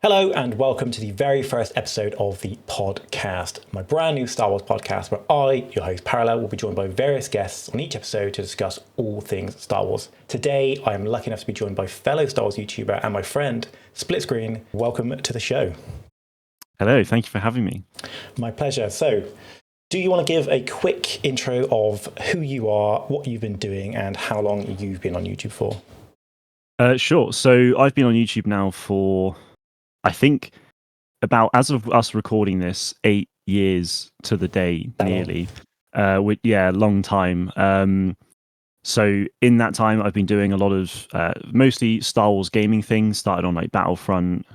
Hello and welcome to the very first episode of the podcast, my brand new Star Wars podcast where I, your host Parallel, will be joined by various guests on each episode to discuss all things Star Wars. Today, I am lucky enough to be joined by fellow Star Wars YouTuber and my friend, Splitscreen. Welcome to the show. Hello, thank you for having me. My pleasure. So, do you want to give a quick intro of who you are, what you've been doing, and how long you've been on YouTube for? Sure. So I've been on YouTube now for, I think, about, as of us recording this, 8 years to the day, nearly. Long time. So in that time, I've been doing a lot of mostly Star Wars gaming things. Started on like Battlefront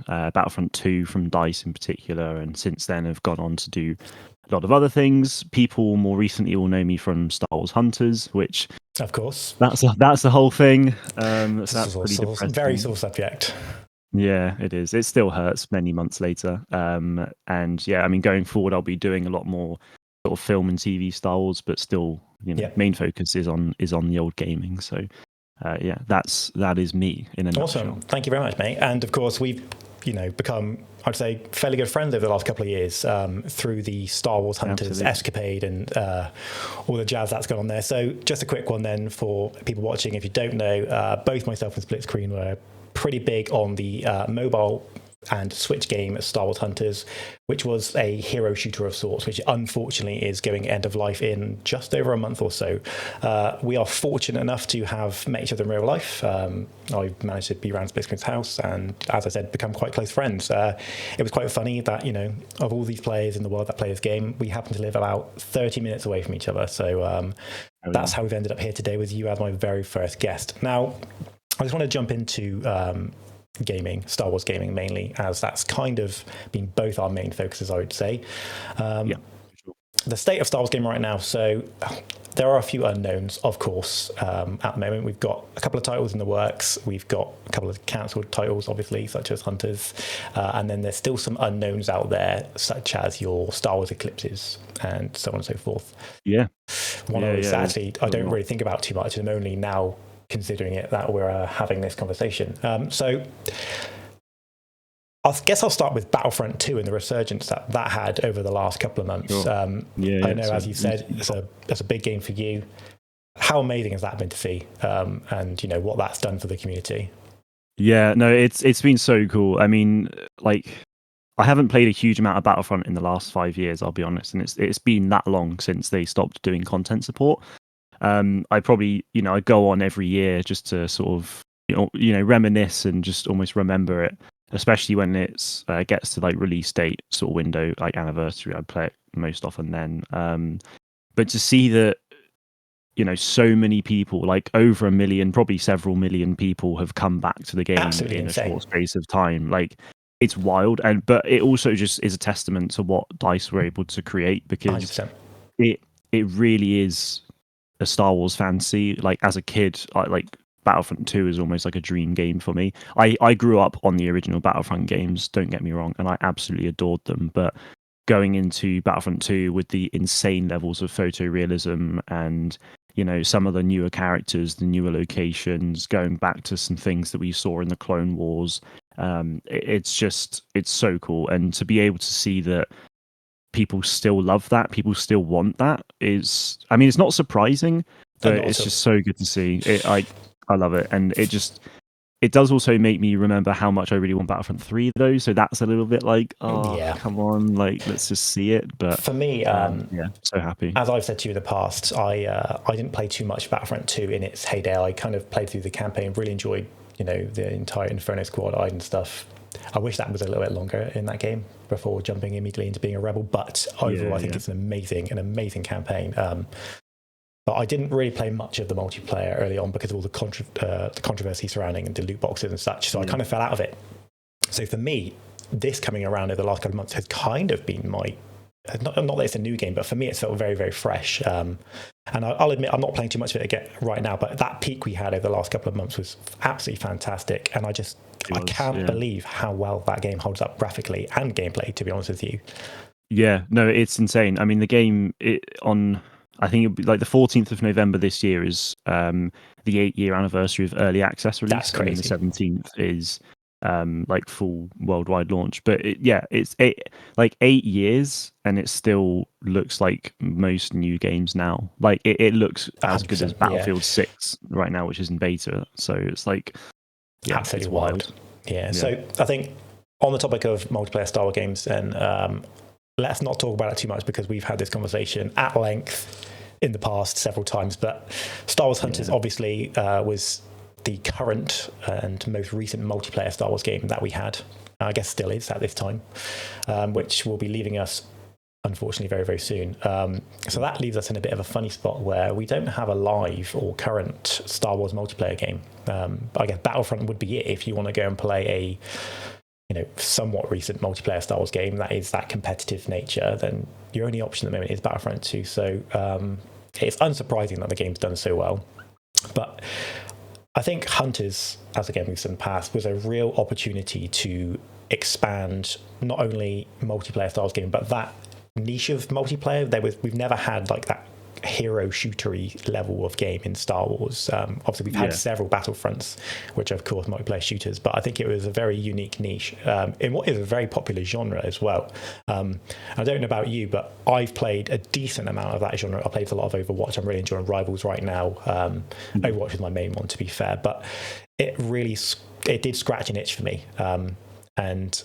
2 from DICE in particular, and since then have gone on to do a lot of other things. People more recently will know me from Star Wars Hunters, which, of course, that's the whole thing. That's pretty depressing. Very sore subject. Yeah, it is. It still hurts many months later. And yeah, I mean, going forward, I'll be doing a lot more sort of film and TV Star Wars, but still, main focus is on the old gaming. So, that is me in a nutshell. Awesome. Thank you very much, mate. And of course, we've become, I'd say, fairly good friends over the last couple of years through the Star Wars Hunters escapade and all the jazz that's gone on there. So just a quick one then for people watching. If you don't know, both myself and Splitscreen were pretty big on the mobile and Switch game Star Wars Hunters, which was a hero shooter of sorts, which unfortunately is going end of life in just over a month or so. We are fortunate enough to have met each other in real life. I've managed to be around Splitscreen's house and, as I said, become quite close friends. It was quite funny that, of all these players in the world that play this game, we happen to live about 30 minutes away from each other. So that's how we've ended up here today with you as my very first guest. Now, I just want to jump into gaming, Star Wars gaming mainly, as that's kind of been both our main focuses, I would say. Sure. The state of Star Wars gaming right now, so there are a few unknowns, of course, at the moment. We've got a couple of titles in the works. We've got a couple of cancelled titles, obviously, such as Hunters. And then there's still some unknowns out there, such as your Star Wars Eclipses and so on and so forth. Yeah. One of those actually I don't really think about too much. I'm only now considering it that we're having this conversation. So I guess I'll start with Battlefront 2 and the resurgence that had over the last couple of months. Sure. I know, as you said, it's a big game for you. How amazing has that been to see? And what that's done for the community? Yeah, no, it's been so cool. I mean, like, I haven't played a huge amount of Battlefront in the last 5 years, I'll be honest, and it's been that long since they stopped doing content support. I probably, I go on every year just to sort of, reminisce and just almost remember it, especially when it's gets to like release date sort of window, like anniversary. I play it most often then. But to see that, so many people, like over 1 million, probably several million people have come back to the game in a short space of time. Like, it's wild. But it also just is a testament to what DICE were able to create, because 100%. it really is a Star Wars fantasy. Like, as a kid, like Battlefront 2 is almost like a dream game for me. I grew up on the original Battlefront games, don't get me wrong, and I absolutely adored them. But going into Battlefront 2 with the insane levels of photorealism and, some of the newer characters, the newer locations, going back to some things that we saw in the Clone Wars, it's so cool. And to be able to see that people still love that, people still want that, it's not surprising, but it's just so good to see it. I love it, and it does also make me remember how much I really want Battlefront 3 though, so that's a little bit like, come on, like, let's just see it. But for me, so happy. As I've said to you in the past, I didn't play too much Battlefront 2 in its heyday. I kind of played through the campaign, really enjoyed the entire Inferno Squad and stuff. I wish that was a little bit longer in that game before jumping immediately into being a rebel, but overall I think it's an amazing campaign. But I didn't really play much of the multiplayer early on because of all the controversy surrounding the loot boxes and such, so I kind of fell out of it. So for me, this coming around over the last couple of months has kind of been my, not that it's a new game, but for me it's felt very, very fresh. And I'll admit I'm not playing too much of it again right now, but that peak we had over the last couple of months was absolutely fantastic, and I can't believe how well that game holds up graphically and gameplay, to be honest with you. Yeah, no, it's insane. I mean, the game I think it'll be like the 14th of November this year is the 8-year anniversary of early access release. That's crazy. And the 17th is like full worldwide launch. But it's 8 years, and it still looks like most new games now. Like it looks as good as Battlefield 6 right now, which is in beta. So it's like, absolutely it's wild. Yeah. So I think on the topic of multiplayer Star Wars games, then let's not talk about it too much because we've had this conversation at length in the past several times. But Star Wars Hunters obviously was the current and most recent multiplayer Star Wars game that we had. I guess still is at this time, which will be leaving us, unfortunately, very, very soon. So that leaves us in a bit of a funny spot where we don't have a live or current Star Wars multiplayer game. I guess Battlefront would be it if you want to go and play a somewhat recent multiplayer Star Wars game that is that competitive nature. Then your only option at the moment is Battlefront 2. So it's unsurprising that the game's done so well. But I think Hunters, as again we've said in the past, was a real opportunity to expand not only multiplayer Star Wars game, but that niche of multiplayer. We've never had like that hero shootery level of game in Star Wars. Obviously we've had several Battlefronts, which are of course multiplayer shooters, but I think it was a very unique niche in what is a very popular genre as well. I don't know about you, but I've played a decent amount of that genre. I played a lot of Overwatch. I'm really enjoying Rivals right now. Overwatch is my main one, to be fair, but it did scratch an itch for me. And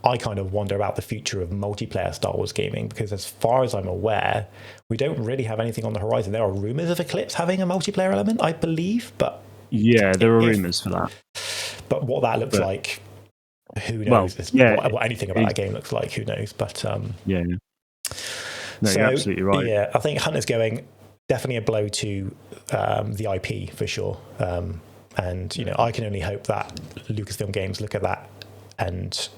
I kind of wonder about the future of multiplayer Star Wars gaming, because as far as I'm aware, we don't really have anything on the horizon. There are rumors of Eclipse having a multiplayer element, I believe, but there are rumors for that. But what that looks like, who knows? What anything about that game looks like, who knows? But No, you're absolutely right. Yeah, I think Hunter's going definitely a blow to the IP for sure. And I can only hope that Lucasfilm Games look at that and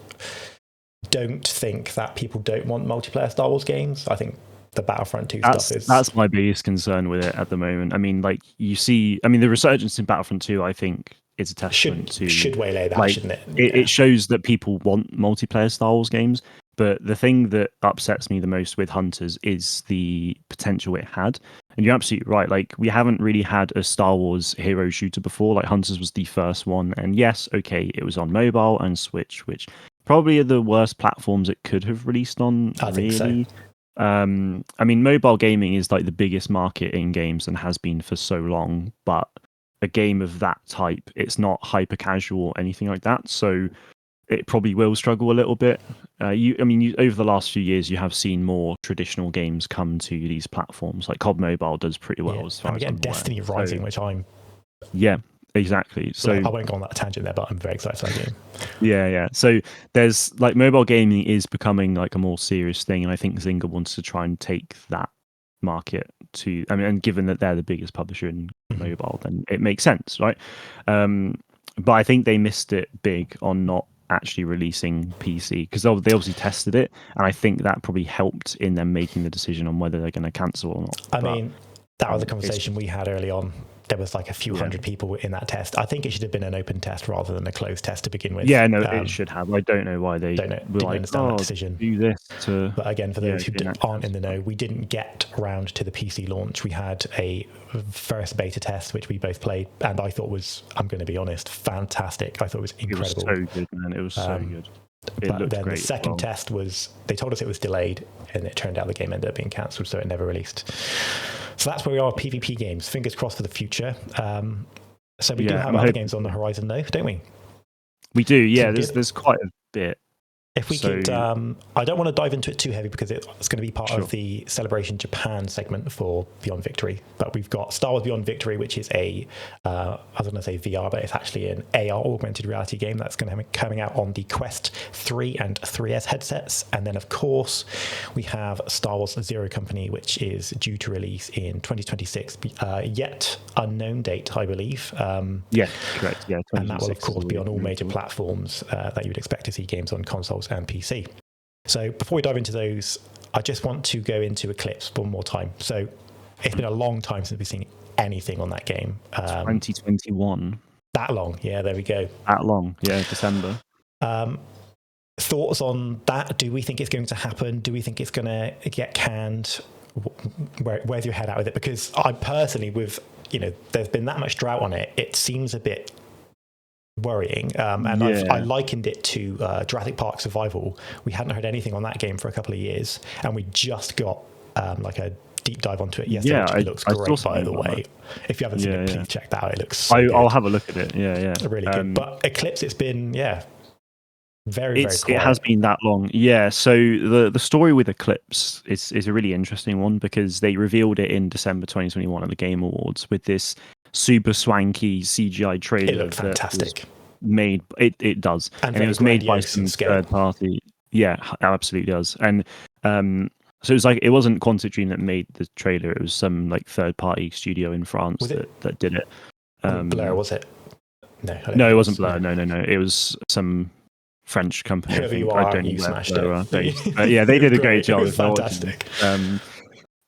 don't think that people don't want multiplayer Star Wars games. I think the Battlefront 2 stuff is... That's my biggest concern with it at the moment. I mean, like, the resurgence in Battlefront 2, I think, is a testament to... Should waylay that, shouldn't it? It shows that people want multiplayer Star Wars games, but the thing that upsets me the most with Hunters is the potential it had. And you're absolutely right. Like, we haven't really had a Star Wars hero shooter before. Like, Hunters was the first one. And yes, okay, it was on mobile and Switch, which probably are the worst platforms it could have released on. I think so. I mean, mobile gaming is like the biggest market in games and has been for so long. But a game of that type, it's not hyper casual or anything like that. So it probably will struggle a little bit. Over the last few years, you have seen more traditional games come to these platforms. Like COD Mobile does pretty well as far as I'm aware. Destiny Rising, which I'm... Yeah, exactly. So I won't go on that tangent there, but I'm very excited for that game. Yeah. So there's like mobile gaming is becoming like a more serious thing, and I think Zynga wants to try and take that market to... and given that they're the biggest publisher in mobile, then it makes sense, right? But I think they missed it big on not actually releasing PC, because they obviously tested it, and I think that probably helped in them making the decision on whether they're going to cancel or not. I mean, that was a conversation we had early on. There was like a few hundred people in that test. I think it should have been an open test rather than a closed test to begin with. Yeah, no, it should have. I don't know why they didn't understand that decision. Do this But again, for those who aren't in the know, we didn't get around to the PC launch. We had a first beta test, which we both played, and I thought was, I'm going to be honest, fantastic. I thought it was incredible. It was so good, man. It was so good. But then the second test was, they told us it was delayed, and it turned out the game ended up being cancelled, so it never released. So that's where we are with PvP games. Fingers crossed for the future. So we do have other games on the horizon, though, don't we? We do, yeah. There's quite a bit. If we could, I don't want to dive into it too heavy because it's going to be part of the Celebration Japan segment for Beyond Victory. But we've got Star Wars Beyond Victory, which is I was going to say VR, but it's actually an AR augmented reality game that's going to be coming out on the Quest 3 and 3S headsets. And then, of course, we have Star Wars Zero Company, which is due to release in 2026, yet unknown date, I believe. Yeah, correct. Yeah, and that will, of course, be on all major platforms that you would expect to see games on consoles and PC. So before we dive into those, I just want to go into Eclipse one more time. So it's been a long time since we've seen anything on that game. 2021. That long? Yeah, there we go. That long? Yeah, December. Thoughts on that? Do we think it's going to happen? Do we think it's going to get canned? Where's your head at with it? Because I personally, there's been that much drought on it. It seems a bit worrying. And I likened it to Jurassic Park Survival. We hadn't heard anything on that game for a couple of years, and we just got like a deep dive onto it yesterday, which looks great, by the way. If you haven't seen it, please check that out. It looks so good. I'll have a look at it. Really good. But Eclipse, it's been very quiet. It has been that long. So the story with Eclipse is a really interesting one, because they revealed it in December 2021 at the Game Awards with this super swanky CGI trailer. It looked fantastic. It does, and it was made by some third party. Yeah, it absolutely does. And so it was like, it wasn't Quantic Dream that made the trailer; it was some like third party studio in France that did it. Blur, was it? No, it wasn't Blur. No. It was some French company. Whoever I think. You are, I don't you know smashed it. But yeah, they did a great job. It was fantastic.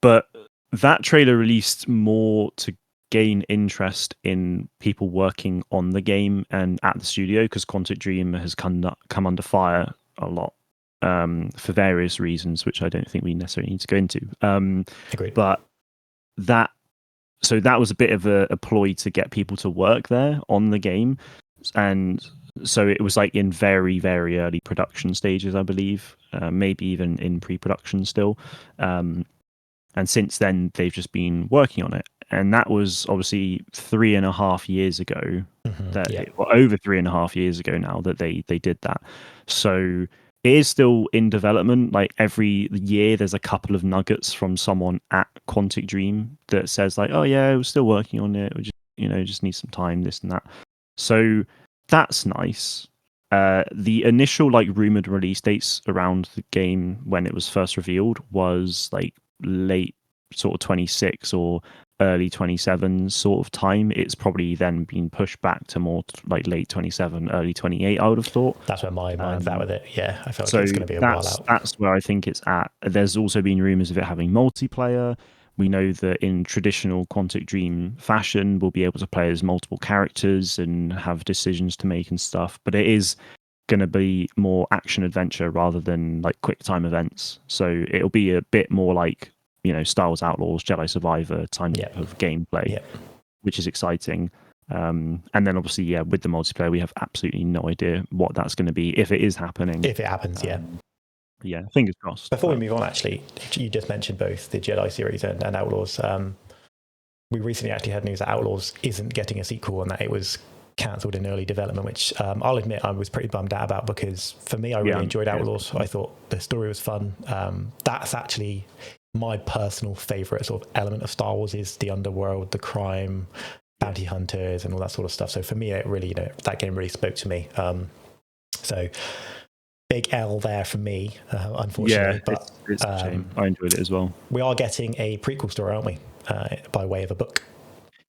But that trailer released more to gain interest in people working on the game and at the studio, because Quantic Dream has come under fire a lot for various reasons, which I don't think we necessarily need to go into. Agreed. But that was a bit of a ploy to get people to work there on the game, and so it was like in very, very early production stages, I believe, maybe even in pre-production still. And since then, they've just been working on it. And that was obviously 3.5 years ago. Over 3.5 years ago now that they did that. So it is still in development. Like every year, there's a couple of nuggets from someone at Quantic Dream that says like, "Oh yeah, we're still working on it. We just need some time, this and that." So that's nice. The initial like rumored release dates around the game when it was first revealed was like late sort of 26 or early 27 sort of time. It's probably then been pushed back to more like late 27, early 28, I would have thought. That's where my mind's at with it. Yeah, I feel like it's going to be a while out. That's where I think it's at. There's also been rumours of it having multiplayer. We know that in traditional Quantic Dream fashion, we'll be able to play as multiple characters and have decisions to make and stuff. But it is going to be more action adventure rather than like quick time events. So it'll be a bit more like, Star Wars Outlaws, Jedi Survivor type of gameplay, which is exciting. And then obviously, with the multiplayer, we have absolutely no idea what that's going to be, if it is happening. If it happens, Yeah, fingers crossed. Before we move on, actually, you just mentioned both the Jedi series and Outlaws. We recently actually had news that Outlaws isn't getting a sequel and that it was cancelled in early development, which I'll admit I was pretty bummed out about, because for me, I really enjoyed Outlaws. I thought the story was fun. That's actually my personal favourite sort of element of Star Wars, is the underworld, the crime, bounty hunters and all that sort of stuff. So for me, it really, that game really spoke to me. So big L there for me, unfortunately. But it's a shame. I enjoyed it as well. We are getting a prequel story, aren't we? By way of a book.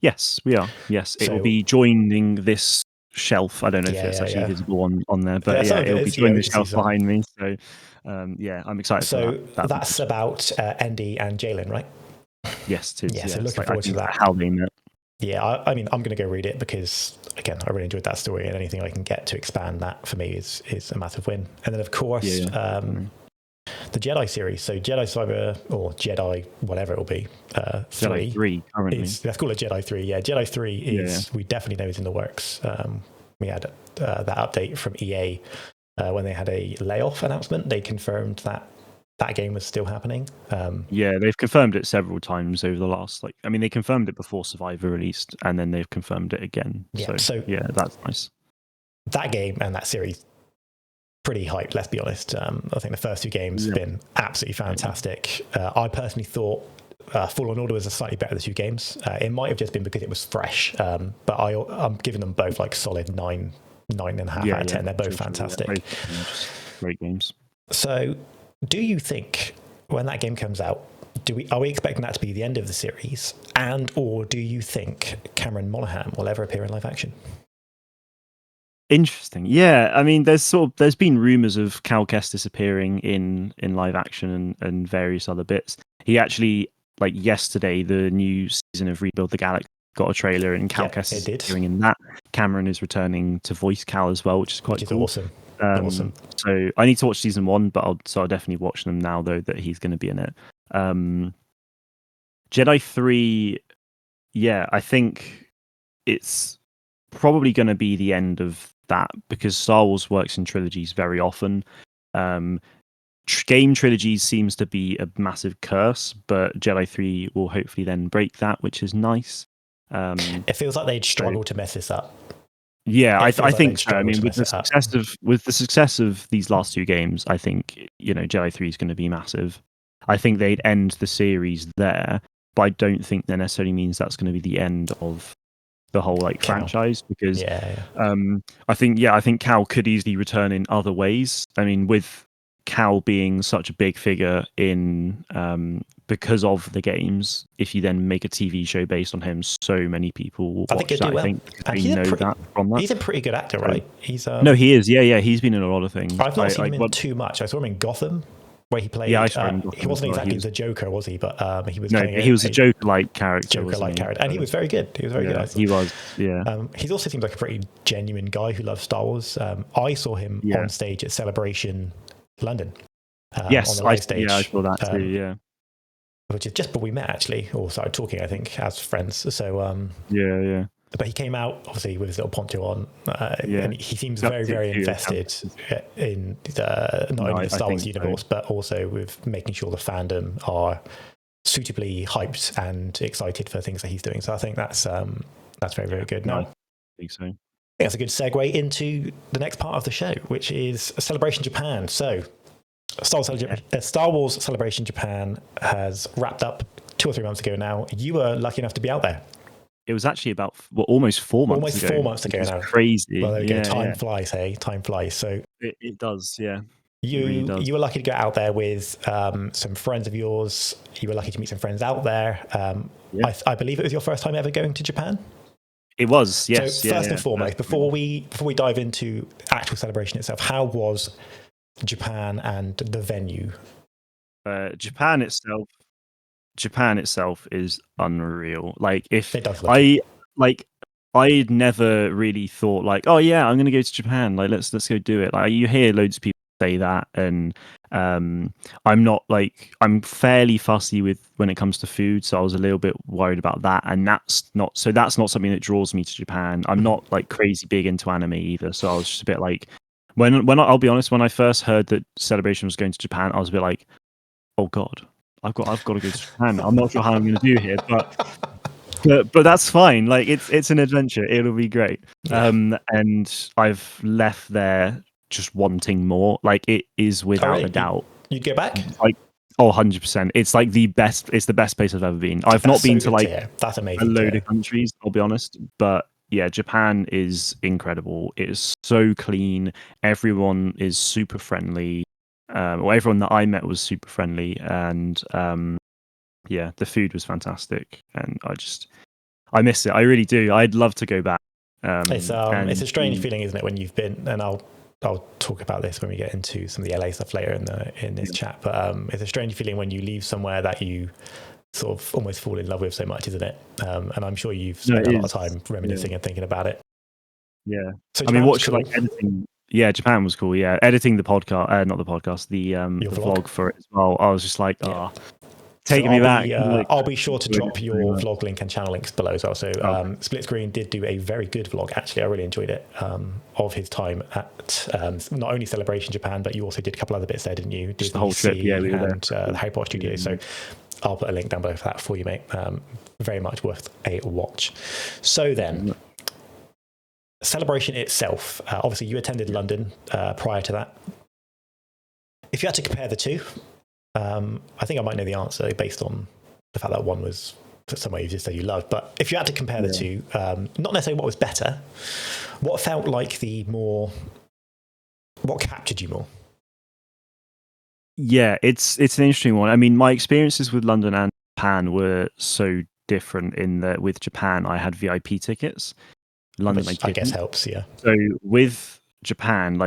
Yes, we are. Yes, it will be joining this shelf. I don't know if it's actually visible on there, but it will be joining the shelf behind me. So, I'm excited for that. That's about Andy and Jalen, right? Yes, it is. Yeah, so looking forward to that. How they met. Yeah, I mean, I'm going to go read it because, again, I really enjoyed that story, and anything I can get to expand that for me is a massive win. And then, of course, the Jedi series. So Jedi Survivor, or Jedi, whatever it will be, 3. Jedi 3 currently. Let's call it Jedi 3. Yeah, Jedi 3 is, we definitely know is in the works. We had that update from EA when they had a layoff announcement. They confirmed that game was still happening. They've confirmed it several times over the last, they confirmed it before Survivor released, and then they've confirmed it again. So that's nice. That game and that series, pretty hyped, let's be honest. I think the first 2 games have been absolutely fantastic. I personally thought Fallen Order was slightly better the 2 games. It might have just been because it was fresh, but I'm giving them both like solid 9.5 out of 10. They're both fantastic. Great games. So do you think when that game comes out, are we expecting that to be the end of the series, or do you think Cameron Monaghan will ever appear in live action? Interesting. Yeah, I mean, there's been rumors of Cal Kestis appearing in live action and various other bits. He actually, yesterday, the new season of Rebuild the Galaxy got a trailer, and Cal Kestis is appearing in that. Cameron is returning to voice Cal as well, which is quite cool. Awesome. Awesome. So I need to watch season 1, but I'll definitely watch them now, though, that he's going to be in it. Jedi 3, I think it's probably going to be the end of that, because Star Wars works in trilogies very often. Game trilogies seems to be a massive curse, but Jedi 3 will hopefully then break that, which is nice. It feels like they'd struggle to mess this up. Yeah, I think so. I mean, with the success of these last two games, I think Jedi 3 is going to be massive. I think they'd end the series there, but I don't think that necessarily means that's going to be the end of the whole franchise, because I think Cal could easily return in other ways. I mean, with Cal being such a big figure in because of the games, if you then make a TV show based on him, so many people will watch that. I think they know that from that. He's a pretty good actor, right? He's no, he is. Yeah, he's been in a lot of things. I've not seen him in too much. I saw him in Gotham, where he played. Yeah, I saw him in Gotham. He wasn't exactly the Joker, was he? But he was. No, he was a Joker-like character. And he was very good. He was very good. He was. Yeah. He also seems like a pretty genuine guy who loves Star Wars. I saw him on stage at Celebration London. Yes, on the live stage. Yeah, I saw that too. Yeah. Which is just, but we met actually, or started talking, I think, as friends. So yeah. But he came out obviously with his little poncho on, and he seems very, very invested in not only the Star Wars universe, but also with making sure the fandom are suitably hyped and excited for things that he's doing. So I think that's very, very good. Now, I think so. I think that's a good segue into the next part of the show, which is Celebration Japan. So Star Wars Celebration Japan has wrapped up 2 or 3 months ago now. You were lucky enough to be out there. It was actually about almost 4 months ago. Almost 4 months ago now. Crazy. Well, there we go. Time flies, hey? Time flies. So it does, yeah. You were lucky to go out there with some friends of yours. You were lucky to meet some friends out there. I believe it was your first time ever going to Japan. It was, yes. So first and foremost, before we dive into actual celebration itself, how was Japan and the venue? Japan itself is unreal. Like, if it does I'd never really thought I'm going to go to Japan. Like, let's go do it. Like, you hear loads of people say that, and I'm fairly fussy with when it comes to food, so I was a little bit worried about that, and that's not something that draws me to Japan. I'm not crazy big into anime either, so I was just a bit like, when I'll be honest, when I first heard that Celebration was going to Japan, I was a bit like, oh god, I've got to go to Japan. I'm not sure how I'm going to do here, but that's fine. Like, it's an adventure. It'll be great. And I've left there just wanting more. Like, it is without a doubt. You'd go back? 100%. It's the best. It's the best place I've ever been. I've not been to that's amazing. A load of countries, I'll be honest, but yeah, Japan is incredible. It is so clean. Everyone is super friendly. Everyone that I met was super friendly, and the food was fantastic, and I miss it. I really do. I'd love to go back. It's a strange feeling, isn't it, when you've been, and I'll talk about this when we get into some of the LA stuff later in this chat, but it's a strange feeling when you leave somewhere that you sort of almost fall in love with so much, isn't it? And I'm sure you've spent a lot of time reminiscing and thinking about it. Yeah. So I mean, editing? Yeah, Japan was cool. Yeah, editing the podcast, not the podcast, the vlog for it as well. I was just like, taking me back. I'll be sure to drop your vlog link and channel links below as well. So Splitscreen did do a very good vlog. Actually, I really enjoyed it, of his time at not only Celebration Japan, but you also did a couple other bits there, didn't you? Just the whole trip, we were and the Harry Potter Studio. So I'll put a link down below for that for you, mate. Very much worth a watch. So then, Celebration itself. Obviously, you attended London prior to that. If you had to compare the two, I think I might know the answer based on the fact that one was somewhere you just said you loved. But if you had to compare the two, not necessarily what was better, what felt like what captured you more? Yeah, it's an interesting one. I mean, my experiences with London and Japan were so different in that with Japan, I had VIP tickets. London, which I guess helps, yeah. So with Japan,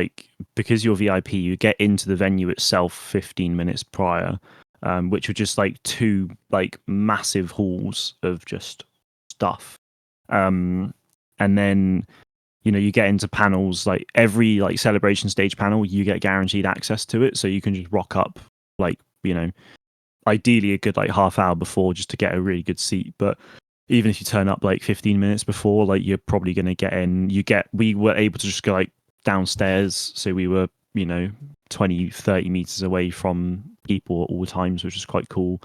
because you're VIP, you get into the venue itself 15 minutes prior, which were just two massive halls of just stuff. And then you get into panels, every celebration stage panel, you get guaranteed access to it, so you can just rock up ideally a good half hour before just to get a really good seat. But even if you turn up like 15 minutes before, like you're probably going to get in. We were able to just go like downstairs, so we were 20-30 meters away from people at all times, which is quite cool.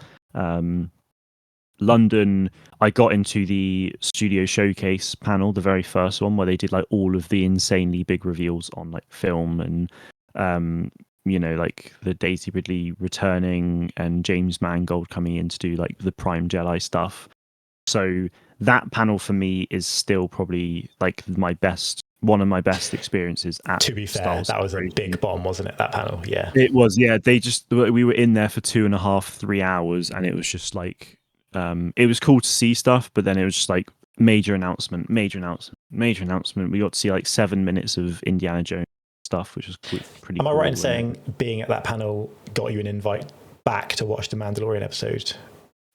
London, I got into the studio showcase panel, the very first one, where they did like all of the insanely big reveals on like film and like the Daisy Ridley returning and James Mangold coming in to do like the Prime Jedi stuff. So that panel for me is still probably like one of my best experiences at To be fair, that was a big bomb, wasn't it? That panel, yeah. It was, yeah. We were in there for 2.5-3 hours, and it was just like, it was cool to see stuff, but then it was just like major announcement. We got to see like 7 minutes of Indiana Jones stuff, which was pretty. Am I right in saying being at that panel got you an invite back to watch the Mandalorian episode?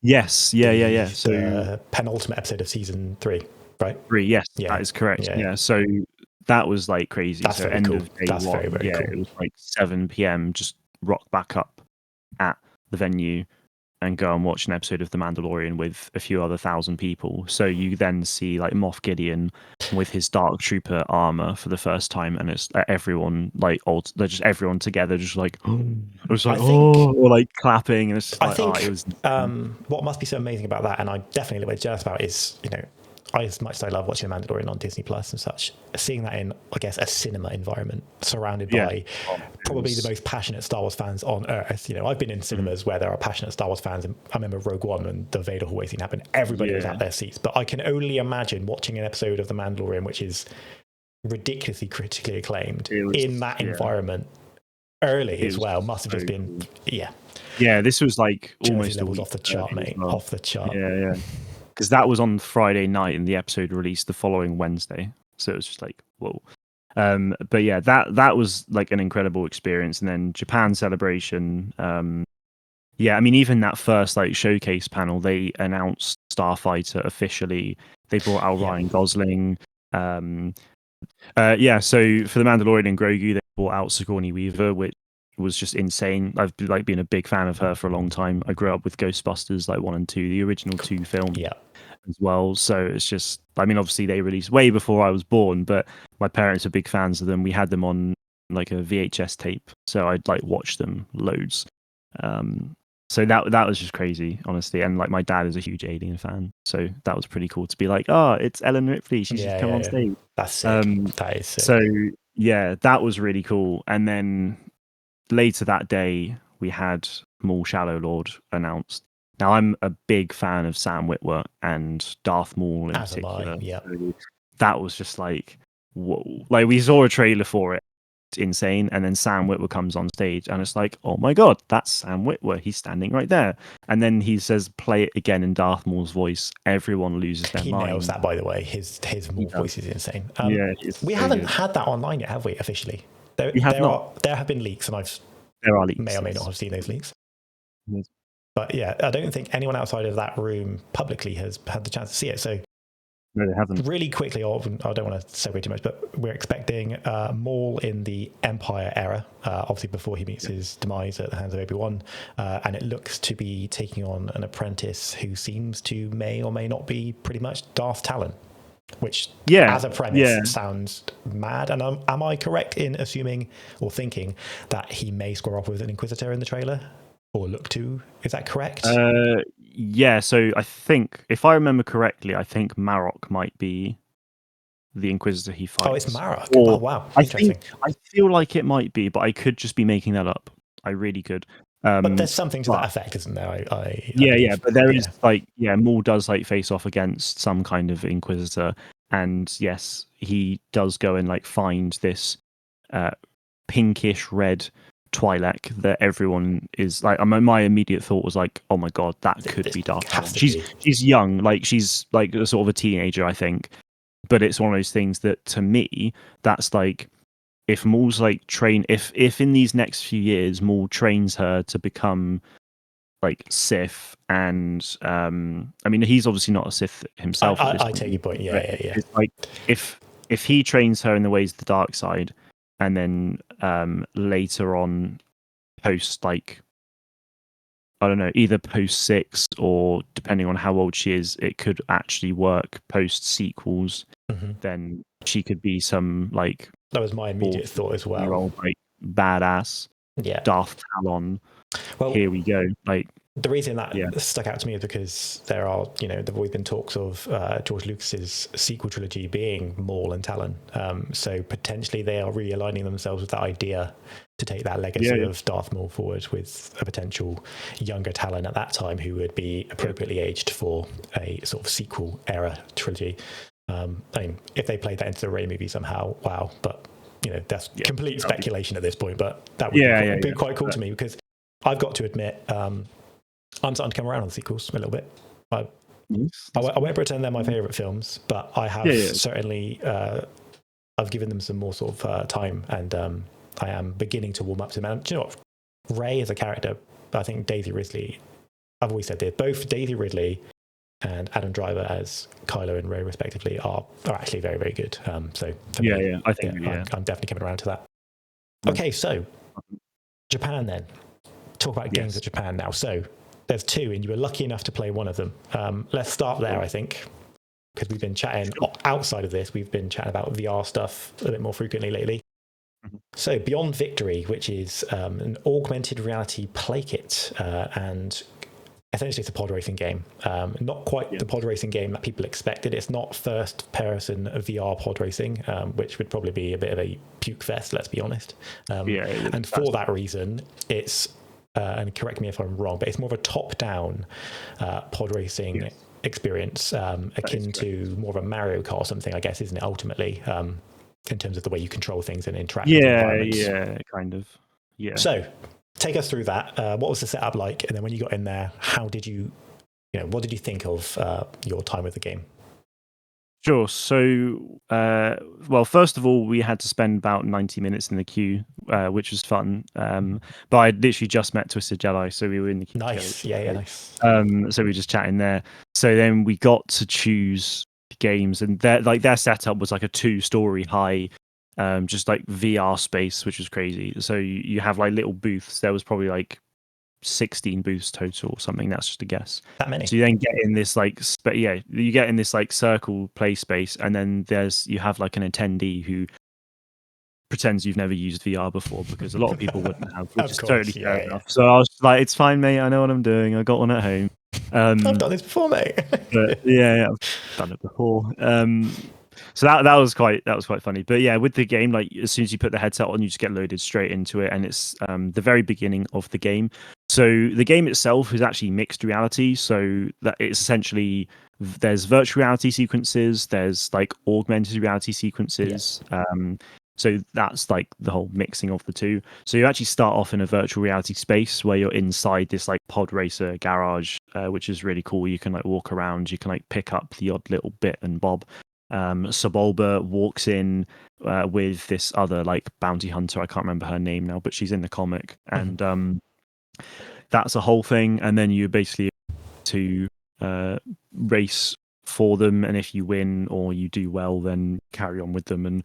Yes, yeah. So the penultimate episode of season 3, right? 3, yes, that is correct. Yeah. So that was like crazy. That's so very end cool. of day That's one, very, very cool. It was like 7 p.m. Just rock back up at the venue and go and watch an episode of The Mandalorian with a few other 1,000 people. So you then see like Moff Gideon with his Dark Trooper armor for the first time, and it's everyone like they're just everyone together, just like it was like or like clapping, and it's just like, I think it was. What must be so amazing about that, and I definitely was jealous about, is as much as I love watching The Mandalorian on Disney Plus and such, seeing that in, I guess, a cinema environment surrounded by probably the most passionate Star Wars fans on Earth. I've been in cinemas where there are passionate Star Wars fans, and I remember Rogue One when the Vader hallway scene happened. Everybody was at their seats, but I can only imagine watching an episode of The Mandalorian, which is ridiculously critically acclaimed, in that environment early as well. Must have just been Yeah, this was like Jersey almost levels off the chart, mate. Well. Off the chart. Yeah. Because that was on Friday night, and the episode released the following Wednesday, so it was just like whoa. But yeah, that was like an incredible experience. And then Japan Celebration, I mean, even that first like showcase panel, they announced Starfighter officially. They brought out Ryan Gosling. So for the Mandalorian and Grogu, they brought out Sigourney Weaver, which was just insane. I've like been a big fan of her for a long time. I grew up with Ghostbusters like 1 and 2, the original 2 films as well. So it's just, I mean, obviously they released way before I was born, but my parents are big fans of them. We had them on like a VHS tape, so I'd like watch them loads. So that was just crazy, honestly. And like my dad is a huge Alien fan, so that was pretty cool to be like, oh, it's Ellen Ripley. She's just come on stage. That's sick. That is sick. So yeah, that was really cool. And then later that day, we had Maul Shadowlord announced. Now, I'm a big fan of Sam Witwer and Darth Maul in particular. So that was just like, whoa. Like, we saw a trailer for it. It's insane. And then Sam Witwer comes on stage, and it's like, oh my God, that's Sam Witwer. He's standing right there. And then he says, play it again in Darth Maul's voice. Everyone loses their mind. He nails that, by the way. His Maul voice is insane. We so haven't good. had that online yet, have we, officially? There have been leaks, and there are leaks. May or may not have seen those leaks. Yes. But yeah, I don't think anyone outside of that room publicly has had the chance to see it. So no, they haven't. Really quickly, I don't want to segue too much, but we're expecting Maul in the Empire era, obviously before he meets his demise at the hands of Obi-Wan. And it looks to be taking on an apprentice who seems to may or may not be pretty much Darth Talon, which as a premise sounds mad. And am I correct in assuming or thinking that he may square off with an Inquisitor in the trailer? Or look to? Is that correct? So I think, if I remember correctly, I think Marok might be the Inquisitor he fights. Oh, it's Marok. Oh, wow. Interesting. I feel like it might be, but I could just be making that up. I really could. But there's something to that effect, isn't there? But there is Maul does like face off against some kind of Inquisitor, and yes, he does go and like find this pinkish red Twi'lek that everyone is like. My immediate thought was like, oh my God, that could be Darth Talon. She's young, like she's like a sort of a teenager, I think. But it's one of those things that, to me, that's like, if Maul's like if in these next few years Maul trains her to become like Sith, and I mean, he's obviously not a Sith himself. I take your point. Yeah. It's like if he trains her in the ways of the dark side, and then later on, post like I don't know, either post 6 or depending on how old she is, it could actually work post sequels. Then she could be some like that was my immediate thought as well. Like badass, Darth Talon. Well, here we go. Like the reason that stuck out to me is because there are, there've always been talks of George Lucas's sequel trilogy being Maul and Talon. So potentially they are realigning themselves with that idea to take that legacy of Darth Maul forward with a potential younger Talon at that time who would be appropriately aged for a sort of sequel era trilogy. I mean, if they played that into the Rey movie somehow, wow. But, that's complete speculation at this point. But that would be quite cool to me because I've got to admit, I'm starting to come around on the sequels a little bit. I won't pretend they're my favourite films, but I have certainly I've given them some more sort of time, and I am beginning to warm up to them. And do you know what? Rey as a character, I think Daisy Ridley, I've always said this, both Daisy Ridley and Adam Driver as Kylo and Rey respectively are actually very, very good. So for me, I think I'm definitely coming around to that. Okay, so Japan then. Talk about games of Japan now. So there's 2, and you were lucky enough to play one of them. Let's start there, I think, because we've been chatting outside of this. We've been chatting about VR stuff a bit more frequently lately. So Beyond Victory, which is an augmented reality play kit, and essentially it's a pod racing game. Not quite the pod racing game that people expected. It's not first person VR pod racing, which would probably be a bit of a puke fest, let's be honest. And for that reason, it's and correct me if I'm wrong, but it's more of a top-down pod racing experience, akin to more of a Mario Kart or something, I guess, isn't it, ultimately, in terms of the way you control things and interact with environments. Yeah, kind of. Yeah. So, take us through that. What was the setup like? And then when you got in there, how did you, what did you think of your time with the game? Sure. So, well, first of all, we had to spend about 90 minutes in the queue, which was fun. But I literally just met Twisted Jedi, so we were in the queue. Nice. Together, nice. So we were just chatting there. So then we got to choose games, and their setup was like a 2-story high, just like VR space, which was crazy. So you have like little booths. There was probably like 16 booths total or something. That's just a guess. That many. So you then get in this like you get in this like circle play space, and then you have like an attendee who pretends you've never used VR before, because a lot of people wouldn't have, which is totally fair enough. So I was like, it's fine, mate, I know what I'm doing, I got one at home. I've done this before, mate. But I've done it before. So that was quite funny. But yeah, with the game, like as soon as you put the headset on, you just get loaded straight into it, and it's the very beginning of the game. So the game itself is actually mixed reality. So that it's essentially, there's virtual reality sequences, there's like augmented reality sequences. So that's like the whole mixing of the two. So you actually start off in a virtual reality space where you're inside this like pod racer garage, which is really cool. You can like walk around, you can like pick up the odd little bit and bob. Sebulba walks in with this other like bounty hunter. I can't remember her name now, but she's in the comic, and that's a whole thing. And then you basically to race for them, and if you win or you do well, then carry on with them. And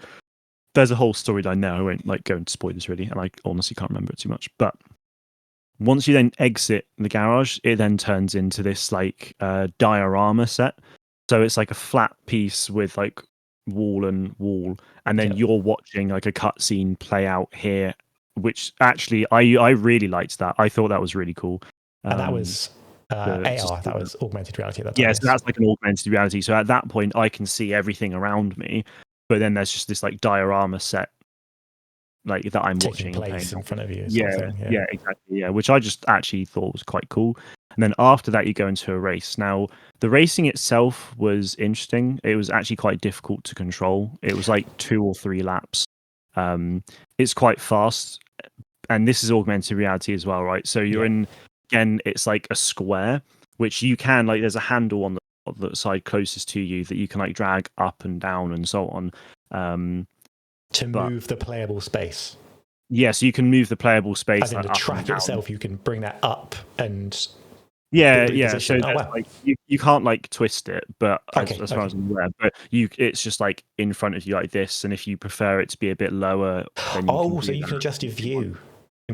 there's a whole storyline there. I won't like go into spoilers really, and I honestly can't remember it too much. But once you then exit the garage, it then turns into this like diorama set. So it's like a flat piece with like wall and wall, and then you're watching like a cutscene play out here, which actually I really liked that. I thought that was really cool. And that was AR, that was augmented reality at that time. Yeah, so that's like an augmented reality. So at that point, I can see everything around me, but then there's just this like diorama set, like that I'm taking watching place in front of you. Yeah, exactly. Yeah, which I just actually thought was quite cool. And then after that, you go into a race. Now, the racing itself was interesting. It was actually quite difficult to control. It was like 2 or 3 laps. It's quite fast, and this is augmented reality as well, right? So you're in, again, it's like a square, which you can like. There's a handle on the side closest to you that you can like drag up and down and so on. To move the playable space. Yes, you can move the playable space. As in the track itself, you can bring that up and. So like you can't like twist it, but as far as I'm aware, but it's just like in front of you like this, and if you prefer it to be a bit lower, then you can adjust your view.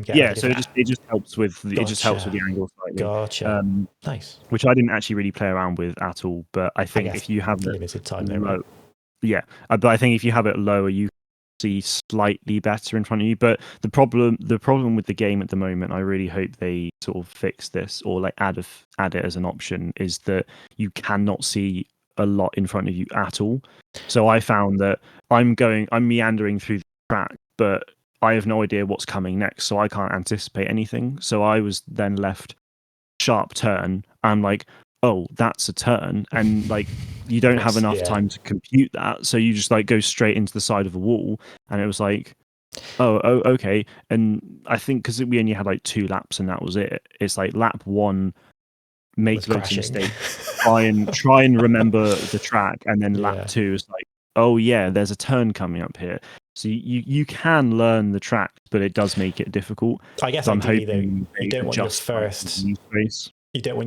Yeah, so it just helps with the angle slightly. Gotcha. Nice. Which I didn't actually really play around with at all, but I think if you have limited time there, low, right? yeah, but I think if you have it lower, you see slightly better in front of you. But the problem with the game at the moment, I really hope they sort of fix this or like add it as an option, is that you cannot see a lot in front of you at all. So I found that I'm meandering through the track, but I have no idea what's coming next, so I can't anticipate anything. So I was then left sharp turn. I'm like, oh, that's a turn, and like you don't have enough time to compute that, so you just like go straight into the side of a wall, and it was like, oh, okay. And I think because we only had like 2 laps and that was it. It's like lap 1, make loads of mistakes, try and remember the track, and then lap 2 is like, oh yeah, there's a turn coming up here. So you can learn the track, but it does make it difficult. I guess I'm hoping though, you don't want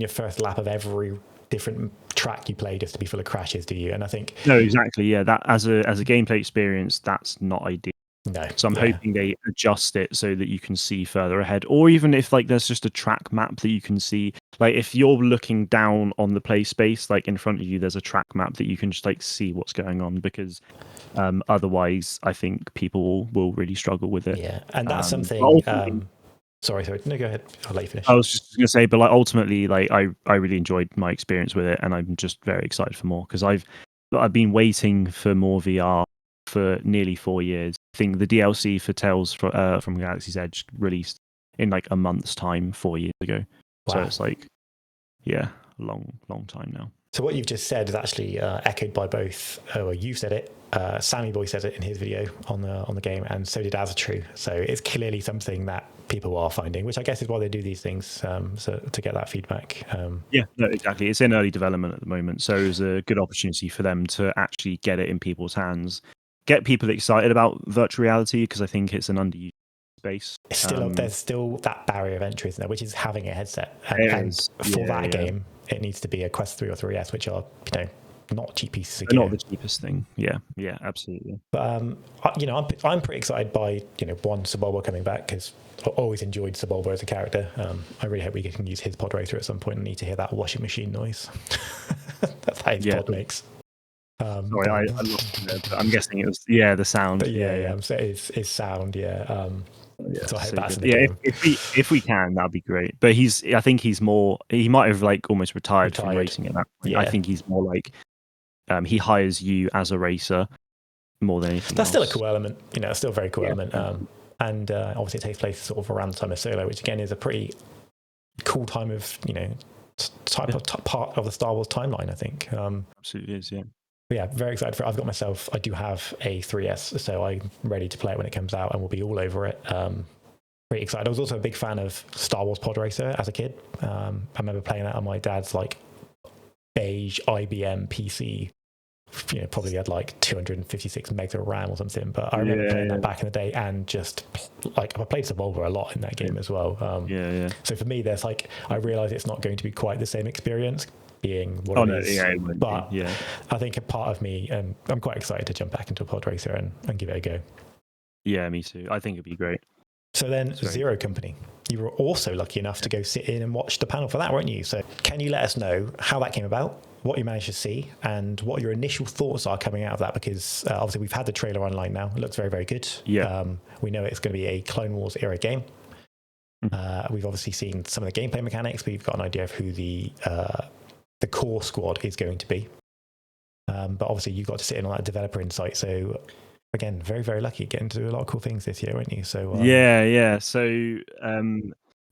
your first lap of every different track you play just to be full of crashes, do you? And I think no, exactly, yeah. That as a gameplay experience, that's not ideal. No. So I'm hoping they adjust it so that you can see further ahead, or even if like there's just a track map that you can see. Like if you're looking down on the play space, like in front of you, there's a track map that you can just like see what's going on, because otherwise, I think people will really struggle with it. Yeah, and that's something. Sorry. No, go ahead. I'll let you finish. I was just going to say, but like ultimately, like I really enjoyed my experience with it, and I'm just very excited for more, because I've been waiting for more VR for nearly 4 years. I think the DLC for Tales from Galaxy's Edge released in like a month's time 4 years ago. Wow. So it's like, yeah, a long time now. So what you've just said is actually echoed by both. Well, you said it. Sammy Boy said it in his video on the game, and so did Azatru. So it's clearly something that people are finding, which I guess is why they do these things, so to get that feedback. Yeah, no, exactly. It's in early development at the moment, so it was a good opportunity for them to actually get it in people's hands, get people excited about virtual reality, because I think it's an underused space. It's still there's still that barrier of entry, isn't there, which is having a headset, and for that game, it needs to be a Quest 3 or 3S, which are not cheap pieces of gear. Not the cheapest thing. Yeah, absolutely. But I'm pretty excited by one, Sebulba coming back, because I always enjoyed Sebulba as a character. I really hope we can use his pod racer at some point. I need to hear that washing machine noise that his pod makes. Sorry, I lost it, but I'm guessing it was the sound. So it's sound. So I hope that's in the game. If we can, that'd be great. But I think he might have like almost retired from racing at that point. I think he's more like he hires you as a racer more than anything. That's still a cool element. It's still a very cool element. And obviously it takes place sort of around the time of Solo, which again is a pretty cool time of part of the Star Wars timeline, I think. Absolutely is, yeah. Yeah, very excited for it. I do have a 3S, so I'm ready to play it when it comes out, and we'll be all over it. Pretty excited. I was also a big fan of Star Wars Pod Racer as a kid. I remember playing that on my dad's like beige IBM PC. Probably had like 256 megs of RAM or something, but I remember playing that back in the day, and just like I played Sebulba a lot in that game as well. So for me, there's like I realise it's not going to be quite the same experience being what it is, but I think a part of me, and I'm quite excited to jump back into a pod racer and give it a go. Yeah, me too. I think it'd be great. So then, Zero Company, you were also lucky enough to go sit in and watch the panel for that, weren't you? So can you let us know how that came about, what you managed to see, and what your initial thoughts are coming out of that? Because obviously we've had the trailer online now. It looks very, very good. We know it's going to be a Clone Wars era game. We've obviously seen some of the gameplay mechanics. We've got an idea of who the core squad is going to be. But obviously you got to sit in on that developer insight. So again, very, very lucky getting to do a lot of cool things this year, weren't you? So So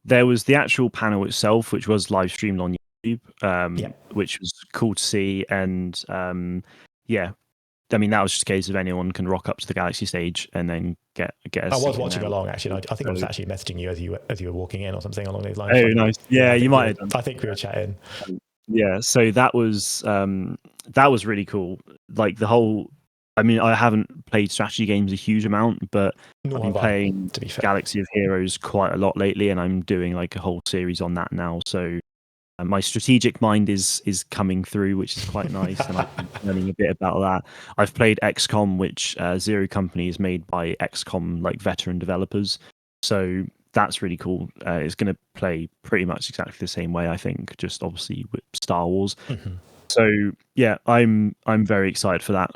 there was the actual panel itself, which was live streamed on YouTube, which was cool to see. And I mean, that was just a case of anyone can rock up to the Galaxy stage and then get a I was watching along, actually. I think I was actually messaging you as you were walking in or something along those lines. Oh, nice. Yeah, you might have done. I think we were chatting. Yeah, so that was really cool. Like the whole, I mean, I haven't played strategy games a huge amount, but I've been playing Galaxy of Heroes quite a lot lately, and I'm doing like a whole series on that now. So my strategic mind is coming through, which is quite nice, and I'm learning a bit about that. I've played XCOM, which Zero Company is made by XCOM like veteran developers. So that's really cool. It's going to play pretty much exactly the same way, I think, just obviously with Star Wars. So yeah, I'm very excited for that.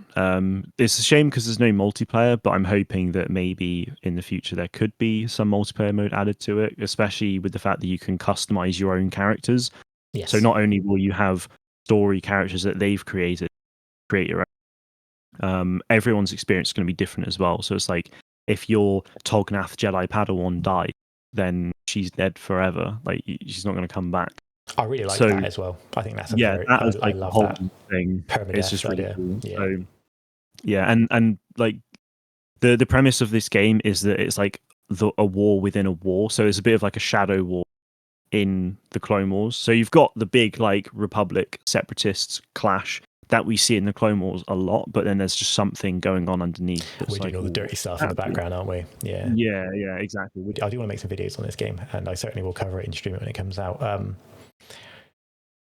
It's a shame because there's no multiplayer, but I'm hoping that maybe in the future there could be some multiplayer mode added to it, especially with the fact that you can customize your own characters. Yes. So not only will you have story characters that they've created, create your own. Everyone's experience is going to be different as well. So it's like if your Tognath Jedi Padawan dies, then she's dead forever. Like she's not going to come back. I really like that as well. I think that's I love whole that thing. It's just really idea. cool. Yeah. So yeah, and like the premise of this game is that it's like a war within a war. So it's a bit of like a shadow war in the Clone Wars. So you've got the big like Republic separatists clash that we see in the Clone Wars a lot, but then there's just something going on underneath. We're doing all the dirty stuff in the background, aren't we? Yeah. Yeah, exactly. I do want to make some videos on this game, and I certainly will cover it in stream when it comes out.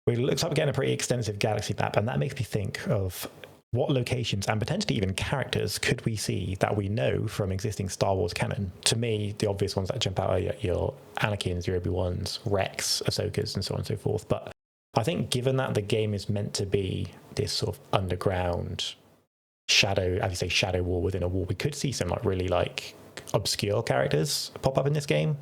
It looks like we're getting a pretty extensive galaxy map, and that makes me think of what locations and potentially even characters could we see that we know from existing Star Wars canon. To me, the obvious ones that jump out are your Anakins, your Obi-Wans, Rex, Ahsokas, and so on and so forth. But I think given that the game is meant to be this sort of underground shadow, as you say, shadow war within a war, we could see some like really like obscure characters pop up in this game.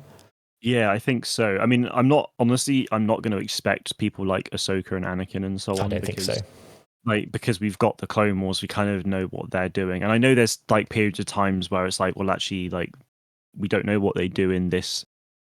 Yeah, I think so. I mean, I'm not going to expect people like Ahsoka and Anakin and so on. I don't think so. Like, because we've got the Clone Wars, we kind of know what they're doing. And I know there's like periods of times where it's like, well, actually, like, we don't know what they do in this,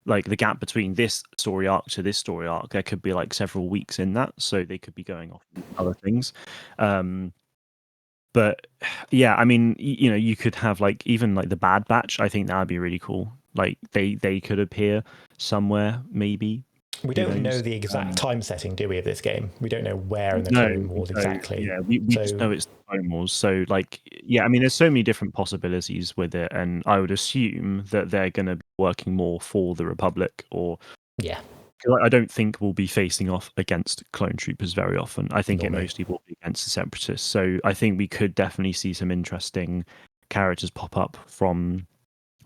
like the gap between this story arc to this story arc. There could be like several weeks in that. So they could be going off on other things. But yeah, I mean, you could have like even like the Bad Batch. I think that would be really cool. Like they could appear somewhere, maybe. We don't know the exact time setting, do we, of this game? We don't know where in the Clone Wars exactly. Yeah, we just know it's the Clone Wars. So, like, yeah, I mean, there's so many different possibilities with it, and I would assume that they're going to be working more for the Republic, or I don't think we'll be facing off against clone troopers very often. I think it mostly will be against the Separatists. So, I think we could definitely see some interesting characters pop up from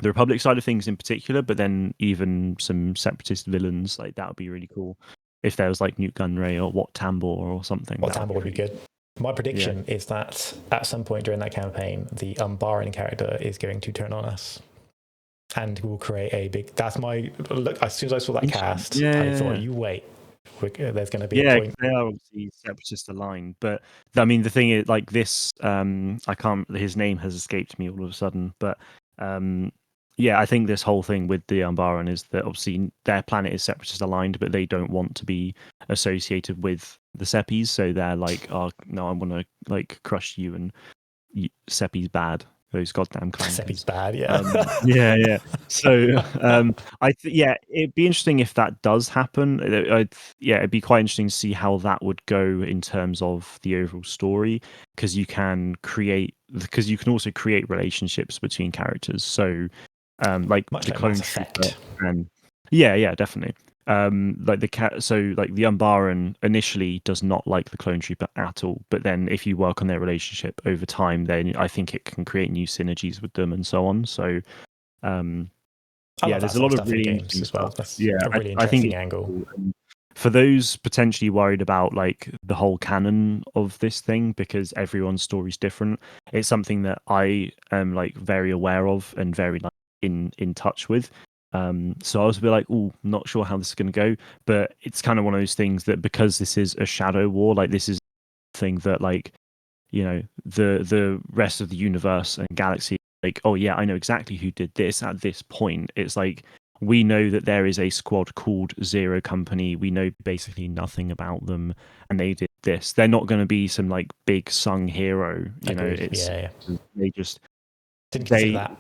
the Republic side of things in particular, but then even some Separatist villains, like that would be really cool. If there was like Newt Gunray or Wat Tambor or something. Wat Tambor would be good. My prediction is that at some point during that campaign, the Umbaran character is going to turn on us. And we'll create a big... That's my... Look, as soon as I saw that cast, I thought, you wait. There's going to be a point. They are obviously Separatist aligned. But, I mean, the thing is, like this... I can't... His name has escaped me all of a sudden. But... yeah, I think this whole thing with the Umbaran is that obviously their planet is Separatist aligned, but they don't want to be associated with the Seppies. So they're like, oh, no, I want to like crush you and Seppi's bad. Those goddamn clankers. Seppi's bad, yeah. Yeah. So, it'd be interesting if that does happen. It'd be quite interesting to see how that would go in terms of the overall story, because you can also create relationships between characters. So, like much the like clone Mass Effect. and definitely. Like the Umbaran initially does not like the clone trooper at all, but then if you work on their relationship over time, then I think it can create new synergies with them and so on. So there's a lot of really games as well. That's a really interesting angle. For those potentially worried about like the whole canon of this thing, because everyone's story is different, it's something that I am like very aware of and very like in touch with. So I was a bit like, not sure how this is going to go, but it's kind of one of those things that because this is a shadow war, like this is a thing that like, the rest of the universe and galaxy, like, oh yeah, I know exactly who did this at this point. It's like, we know that there is a squad called Zero Company. We know basically nothing about them, and they did this. They're not going to be some like big sung hero, it's they just...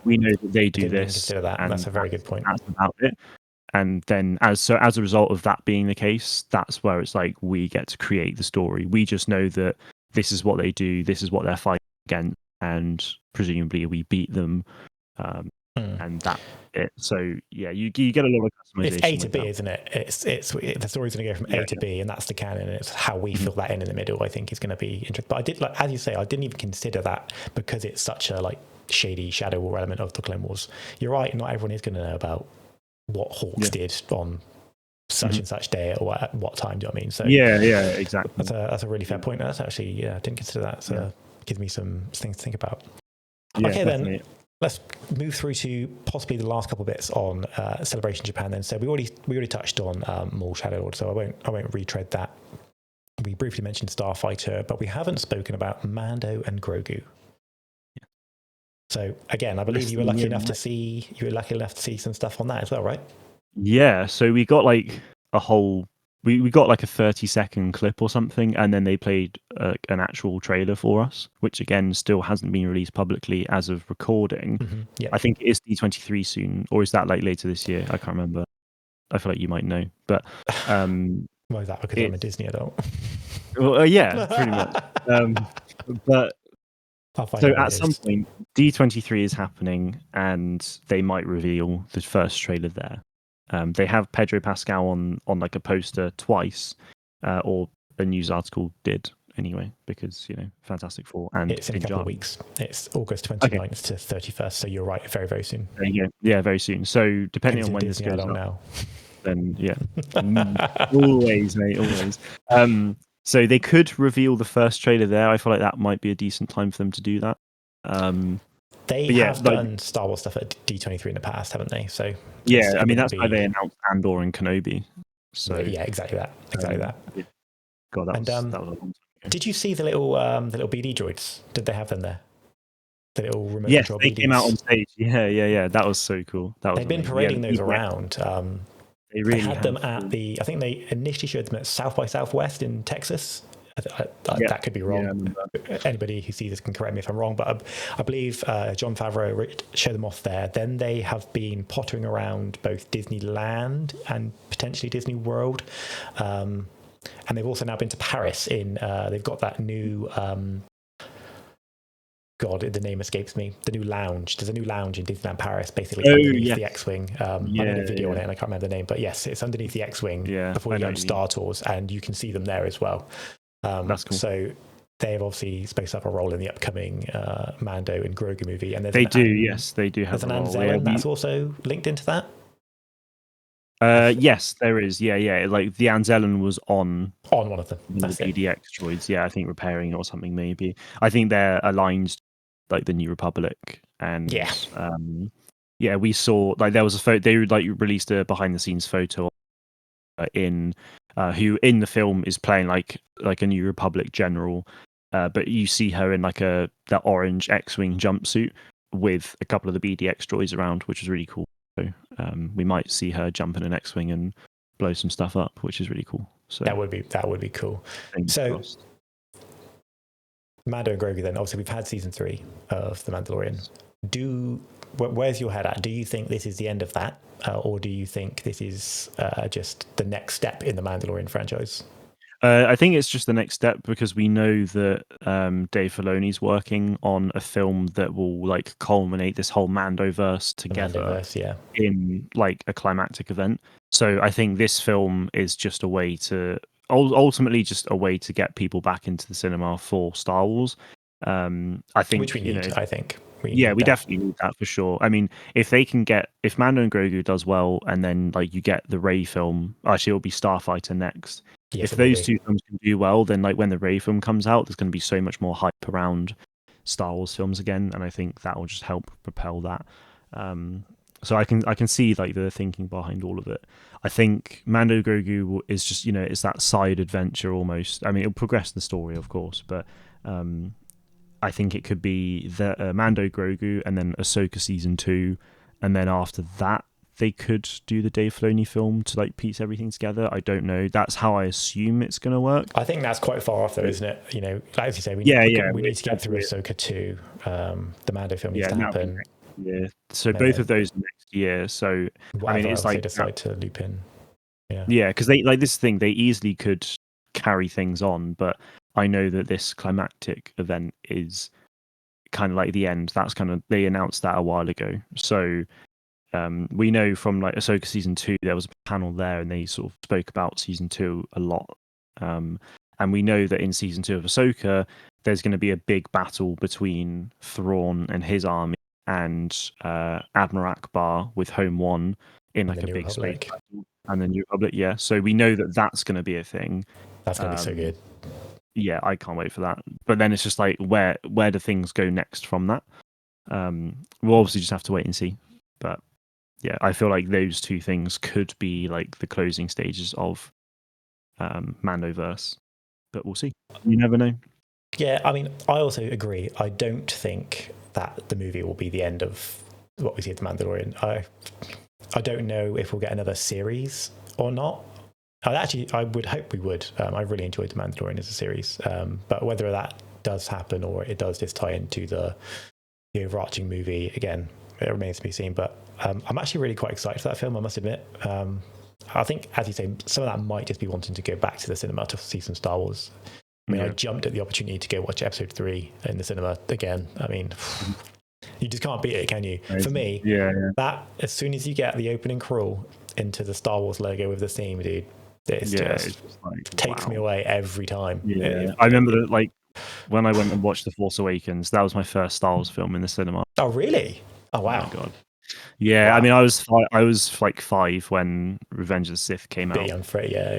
We know that they do this. Consider that. And that's a very good point. That's about it. And then as a result of that being the case, that's where it's like we get to create the story. We just know that this is what they do, this is what they're fighting against, and presumably we beat them. And that's it. So yeah, you get a lot of customization. It's A to B, isn't it? It's the story's going to go from A to B, and that's the canon. And it's how we fill that in the middle. I think is going to be interesting. But I did, like as you say, I didn't even consider that because it's such a like shady shadow war element of the Clone Wars. You're right. Not everyone is going to know about what Hawks did on such and such day or at what time. Do you know what I mean? So yeah, exactly. That's a really fair point. That's actually, I didn't consider that. So gives me some things to think about. Yeah, okay, definitely. then let's move through to possibly the last couple of bits on Celebration Japan. Then, so we already touched on Maul Shadow Lord, so I won't retread that. We briefly mentioned Starfighter, but we haven't spoken about Mando and Grogu. Yeah. So again, I believe you were lucky enough to see some stuff on that as well, right? Yeah. So we got like a whole. We got like a 30-second clip or something, and then they played an actual trailer for us, which again still hasn't been released publicly as of recording. Mm-hmm. Yeah. I think it is D23 soon, or is that like later this year? I can't remember. I feel like you might know, but why is that? Because I'm a Disney adult. Well, yeah, pretty much. But so at some point, D23 is happening, and they might reveal the first trailer there. They have Pedro Pascal on like a poster twice, or a news article did anyway, because Fantastic Four and it's in a couple of weeks. It's August 29th to 31st, so you're right, very, very soon. There you go. Yeah, very soon. So depending on when Disney this goes up now, then yeah, always, mate, always. So they could reveal the first trailer there. I feel like that might be a decent time for them to do that. They have done Star Wars stuff at D23 in the past, haven't they? So yeah, I mean that's why they announced Andor and Kenobi. So yeah, exactly that. Yeah. God, that was a long time ago. Did you see the little BD droids? Did they have them there? The little remote control they BDs? came out on stage. Yeah. That was so cool. They've been parading those around. They had them at I think they initially showed them at South by Southwest in Texas. That could be wrong. Anybody who sees this can correct me if I'm wrong, but I believe Jon Favreau showed them off there. Then they have been pottering around both Disneyland and potentially Disney World. And they've also now been to Paris they've got that new... God, the name escapes me. The new lounge. There's a new lounge in Disneyland Paris, basically underneath the X-Wing. I made a video on it, and I can't remember the name, but yes, it's underneath the X-Wing before you go to Star Tours, and you can see them there as well. That's cool. So they have obviously supposed to have a role in the upcoming Mando and Grogu movie, and they do. Yes, they do have a role. There's an Anzellan that's also linked into that. Yes, there is. Yeah. Like the Anzellan was on one of them. That's the DDX droids. Yeah, I think repairing it or something maybe. I think they're aligned like the New Republic, and we saw like there was a photo. They like released a behind the scenes photo who in the film is playing like a New Republic general, but you see her in like that orange X-wing jumpsuit with a couple of the BDX droids around, which is really cool. So we might see her jump in an X-wing and blow some stuff up, which is really cool. So that would be cool. So Mando and Grogu, then obviously we've had season 3 of The Mandalorian. Where's your head at? Do you think this is the end of that, or do you think this is just the next step in the Mandalorian franchise? I think it's just the next step, because we know that Dave Filoni's working on a film that will like culminate this whole Mandoverse together in like a climactic event. So I think this film is just a way to ultimately just a way to get people back into the cinema for Star Wars. I think which we need. I think. We definitely need that for sure. I mean, if Mando and Grogu does well, and then like you get the Rey film, actually it'll be Starfighter next. If those two films can do well, then like when the Rey film comes out, there's going to be so much more hype around Star Wars films again, and I think that will just help propel that. So I can see like the thinking behind all of it. I think Mando Grogu is just it's that side adventure almost. I mean, it'll progress the story, of course, but I think it could be the Mando Grogu and then Ahsoka season 2, and then after that they could do the Dave Filoni film to like piece everything together. I don't know. That's how I assume it's going to work. I think that's quite far off though, isn't it? Like as you say, we need to get through Ahsoka 2. The Mando film needs to happen. Yeah. So both of those next year. So I mean, it's like they decide to loop in. Yeah, because they like this thing. They easily could carry things on, but I know that this climactic event is kind of like the end. That's kind of they announced that a while ago. So we know from like Ahsoka season 2, there was a panel there, and they sort of spoke about season 2 a lot. And we know that in season 2 of Ahsoka, there's going to be a big battle between Thrawn and his army and Admiral Akbar with Home One in like a big space battle, and the New Republic. Yeah, so we know that that's going to be a thing. That's going to be so good. Yeah, I can't wait for that. But then it's just like where do things go next from that? We'll obviously just have to wait and see. But yeah, I feel like those two things could be like the closing stages of Mandoverse. But we'll see. You never know. Yeah, I mean, I also agree. I don't think that the movie will be the end of what we see at the Mandalorian. I don't know if we'll get another series or not. I would hope we would. I really enjoyed the Mandalorian as a series, but whether that does happen or it does just tie into the overarching movie, again, it remains to be seen. But I'm actually really quite excited for that film, I must admit. I think, as you say, some of that might just be wanting to go back to the cinema to see some Star Wars. I mean, I jumped at the opportunity to go watch Episode 3 in the cinema again. I mean, you just can't beat it, can you? For me, that as soon as you get the opening crawl into the Star Wars logo with the theme, dude, it's just like, takes me away every time. I remember that, like, when I went and watched The Force Awakens, that was my first Star Wars film in the cinema. Oh, really? Oh, wow. Oh my God. Yeah, wow. I mean, I was like 5 when Revenge of the Sith came out.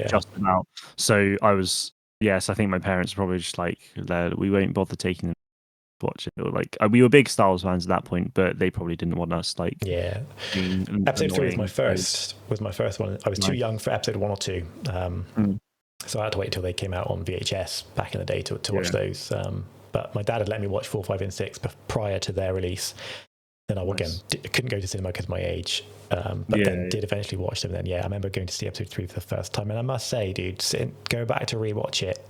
Just about. So I was, yes, I think my parents were probably just like, we won't bother taking them to watch it. Or like, we were big Star Wars fans at that point, but they probably didn't want us like. Yeah. Episode 3 was my first one. I was too young for episode 1 or 2. So I had to wait until they came out on VHS back in the day to watch those. But my dad had let me watch 4, 5, and 6 prior to their release. Then I couldn't go to cinema because of my age, but then did eventually watch them. Then I remember going to see episode 3 for the first time, and I must say, dude, go back to rewatch it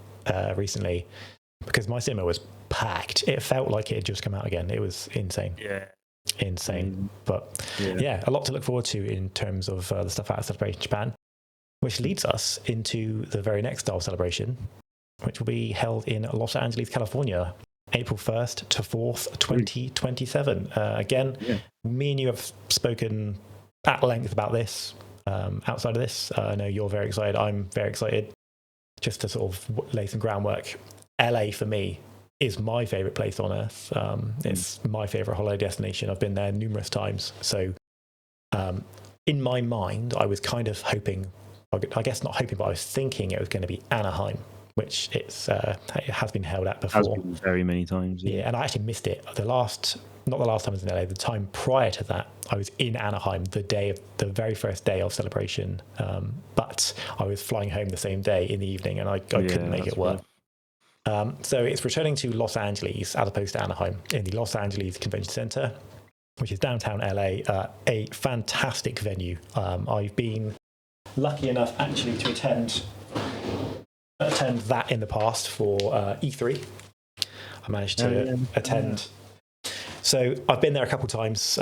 recently because my cinema was packed. It felt like it had just come out again. It was insane. Insane. But a lot to look forward to in terms of the stuff out of Celebration Japan, which leads us into the very next Star Wars Celebration, which will be held in Los Angeles, California, April 1st to 4th, 2027. Again, me and you have spoken at length about this. Outside of this, I know you're very excited. I'm very excited. Just to sort of lay some groundwork, LA for me is my favourite place on Earth. It's my favourite holiday destination. I've been there numerous times. So in my mind, I was kind of hoping, I guess not hoping, but I was thinking it was going to be Anaheim, which it has been held at before. Has been very many times. Yeah, and I actually missed it. Not the last time I was in LA, the time prior to that, I was in Anaheim the very first day of celebration. But I was flying home the same day in the evening, and I couldn't make it work. So it's returning to Los Angeles as opposed to Anaheim in the Los Angeles Convention Center, which is downtown LA, a fantastic venue. I've been lucky enough actually to attend that in the past for E3. I managed to attend. So I've been there a couple of times,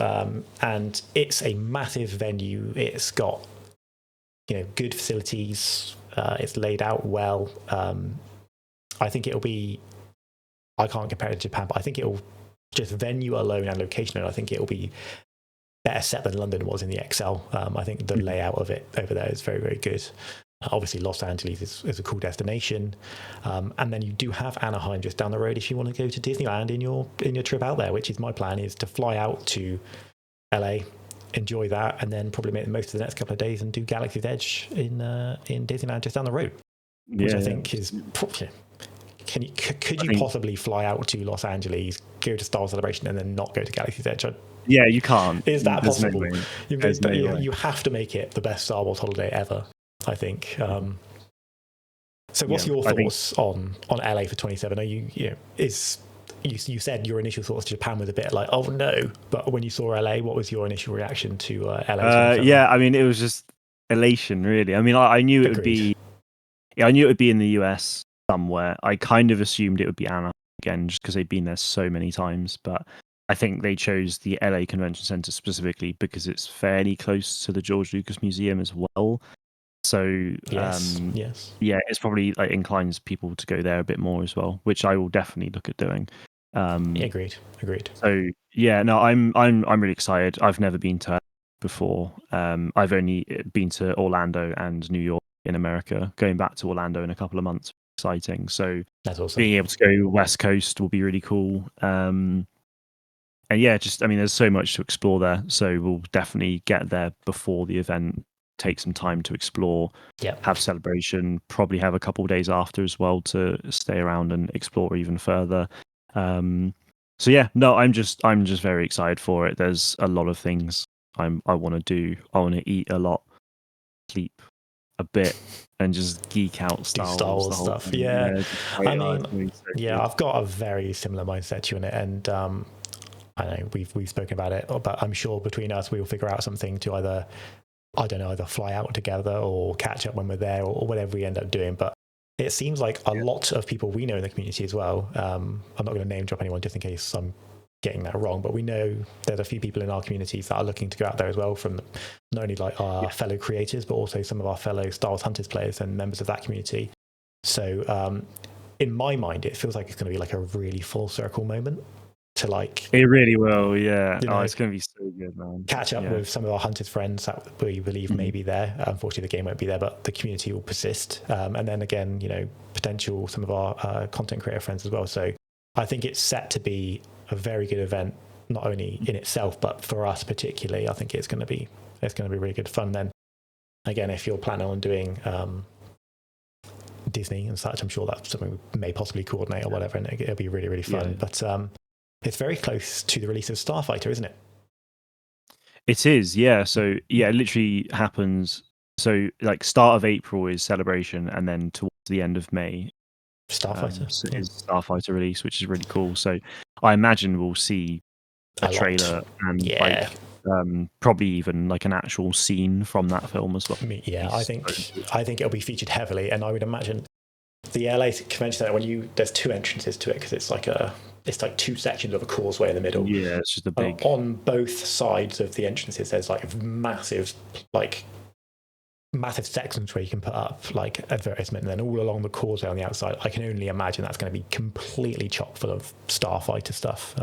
and it's a massive venue. It's got good facilities. It's laid out well. I think it'll be. I can't compare it to Japan, but I think it'll just venue alone and location alone. I think it'll be better set than London was in the XL. I think the layout of it over there is very, very good. Obviously, Los Angeles is a cool destination, and then you do have Anaheim just down the road if you want to go to Disneyland in your trip out there. Which is my plan, is to fly out to LA, enjoy that, and then probably make the most of the next couple of days and do Galaxy's Edge in Disneyland just down the road, which I think is. Could you possibly fly out to Los Angeles, go to Star Wars Celebration, and then not go to Galaxy's Edge? Yeah, you can't. Is that possible? You have to make it the best Star Wars holiday ever, I think. So what's your thoughts on LA for 27? Are you said your initial thoughts to Japan was a bit like, oh no, but when you saw LA, what was your initial reaction to LA? Yeah, I mean, it was just elation, really. I mean, I knew it would be. Yeah, I knew it would be in the US somewhere. I kind of assumed it would be Anaheim again, just because they've been there so many times. But I think they chose the LA Convention Center specifically because it's fairly close to the George Lucas Museum as well. So yes. It's probably like inclines people to go there a bit more as well, which I will definitely look at doing. Agreed. So no, I'm really excited. I've never been to before. I've only been to Orlando and New York in America. Going back to Orlando in a couple of months, exciting. So that's awesome. Being able to go West Coast will be really cool. yeah, just I mean, there's so much to explore there, so we'll definitely get there before the event. Take some time to explore, have celebration, probably have a couple of days after as well to stay around and explore even further. So yeah, no, I'm just very excited for it. There's a lot of things I want to do. I want to eat a lot, sleep a bit, and just geek out Star Wars stuff. time. Yeah, I mean, so I've got a very similar mindset to you in it, and I know we've spoken about it, but I'm sure between us we will figure out something to either fly out together or catch up when we're there or whatever we end up doing. But it seems like a lot of people we know in the community as well. I'm not going to name drop anyone just in case I'm getting that wrong, but we know there's a few people in our communities that are looking to go out there as well, from not only like our fellow creators, but also some of our fellow Star Wars Hunters players and members of that community. So in my mind, it feels like it's going to be like a really full circle moment to like. It really will, yeah. It's going to be so good, man. Catch up with some of our Hunters friends that we believe may be there. Unfortunately, the game won't be there, but the community will persist. And then again, potential some of our content creator friends as well. So I think it's set to be a very good event, not only in itself, but for us particularly. I think it's going to be really good fun. Then again, if you're planning on doing Disney and such, I'm sure that's something we may possibly coordinate or whatever, and it'll be really, really fun. But it's very close to the release of Starfighter, isn't it? It is, yeah. So it literally happens. So like start of April is Celebration, and then towards the end of May, Starfighter. Is Starfighter release, which is really cool. So I imagine we'll see a trailer and probably even like an actual scene from that film as well. I think it'll be featured heavily, and I would imagine the LA Convention Center, there's two entrances to it, because it's like two sections of a causeway in the middle. Yeah, it's just a big. On both sides of the entrances, there's like massive sections where you can put up like advertisement, and then all along the causeway on the outside, I can only imagine that's going to be completely chock full of Starfighter stuff.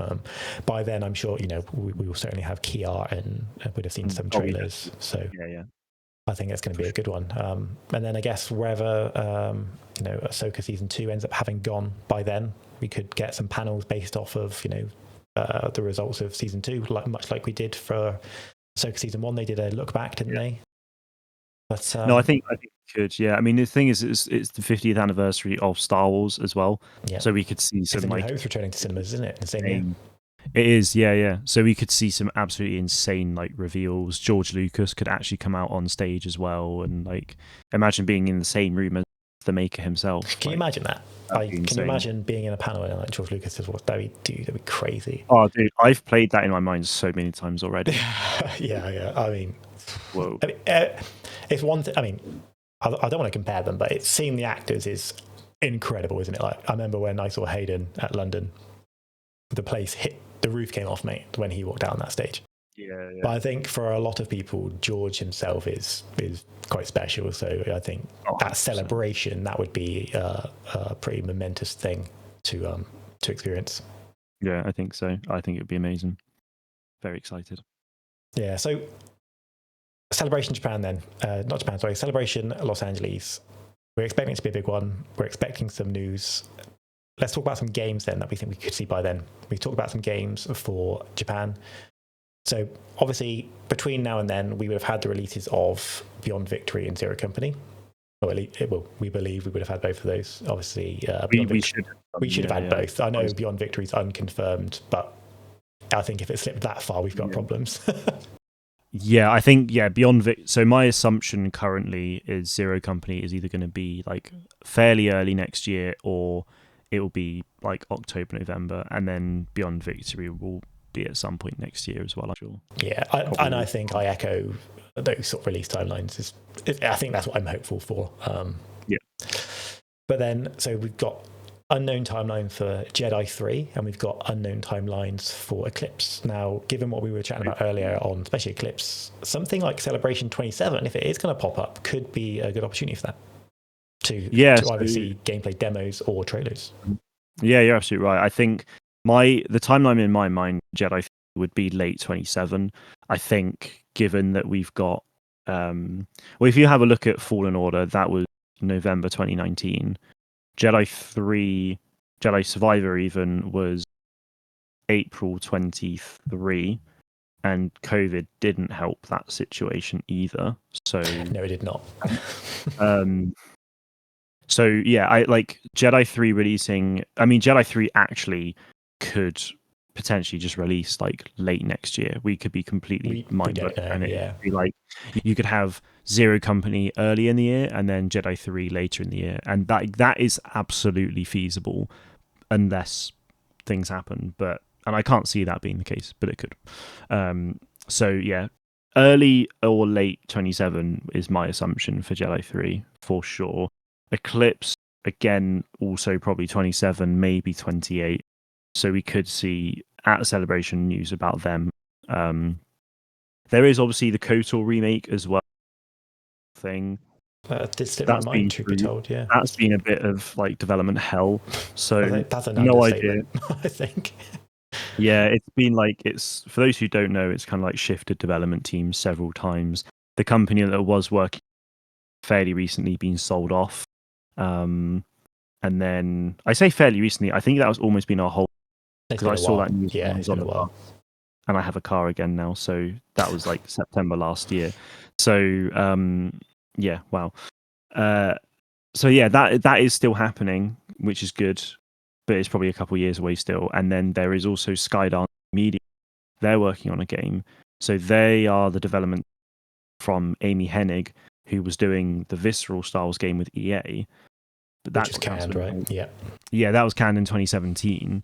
By then, I'm sure we will certainly have key art, and we'd have seen some trailers. So I think it's going to be a good one. And then I guess wherever Ahsoka season 2 ends up having gone by then, we could get some panels based off of the results of season 2, much like we did for Ahsoka season 1. They did a look back, didn't they? But no, I think we could. Yeah, I mean the thing is, it's the 50th anniversary of Star Wars as well. Yeah. So we could see some like Hope's returning to cinemas, isn't it? The same year. It is, yeah. So we could see some absolutely insane like reveals. George Lucas could actually come out on stage as well, and like imagine being in the same room as the maker himself. Can you imagine that? Can you imagine being in a panel and like George Lucas says, "What that'd be crazy." Oh, dude, I've played that in my mind so many times already. yeah. I mean, whoa. I mean, it's one thing. I mean, I don't want to compare them, but seeing the actors is incredible, isn't it? Like I remember when I saw Hayden at London, the place the roof came off, mate, when he walked out on that stage. Yeah. But I think for a lot of people, George himself is quite special. So I think that celebration, that would be a pretty momentous thing to experience. Yeah, I think so. I think it would be amazing. Very excited. Yeah. So Celebration Japan then, not Japan, sorry, Celebration Los Angeles. We're expecting it to be a big one. We're expecting some news. Let's talk about some games then that we think we could see by then. We've talked about some games for Japan. So obviously, between now and then, we would have had the releases of Beyond Victory and Zero Company. We believe we would have had both of those. Obviously, we should have had both. I know Beyond Victory is unconfirmed, but I think if it slipped that far, we've got problems. Yeah, I think Beyond So my assumption currently is Zero Company is either going to be like fairly early next year, or it will be like October, November, and then Beyond Victory will be at some point next year as well, I'm sure. Yeah, I think I echo those sort of release timelines. I think that's what I'm hopeful for. Yeah. But then, so we've got unknown timeline for Jedi 3, and we've got unknown timelines for Eclipse. Now, given what we were chatting about earlier on, especially Eclipse, something like Celebration 27, if it is going to pop up, could be a good opportunity for that. To either see gameplay demos or trailers. Yeah, you're absolutely right. I think the timeline in my mind, Jedi would be late 27. I think, given that we've got, if you have a look at Fallen Order, that was November 2019. Jedi 3, Jedi Survivor even was April 23, and COVID didn't help that situation either. So no, it did not. So yeah, I like Jedi 3 releasing. I mean, Jedi 3 actually could potentially just release like late next year. We could be completely mind blown, and it'd be like you could have Zero Company early in the year and then Jedi 3 later in the year, and that is absolutely feasible unless things happen. And I can't see that being the case, but it could. So yeah, early or late 27 is my assumption for Jedi 3 for sure. Eclipse again, also probably 27, maybe 28. So we could see at a Celebration news about them. There is obviously the KOTOR remake as well. Thing did slip my mind, truth be told. Yeah, that's been a bit of like development hell. So that's an no idea. I think. Yeah, it's been like it's for those who don't know, it's kind of like shifted development teams several times. The company that was working fairly recently been sold off. And then I say fairly recently, I think that was almost been our whole, because I saw that news when I was on the bus, and I have a car again now, so that was like September last year. So yeah, wow. So yeah, that is still happening, which is good, but it's probably a couple of years away still. And then there is also Skydance Media. They're working on a game, so they are the development from Amy Hennig, who was doing the Visceral Star Wars game with EA. But that was canned, right? Yeah, that was canned in 2017.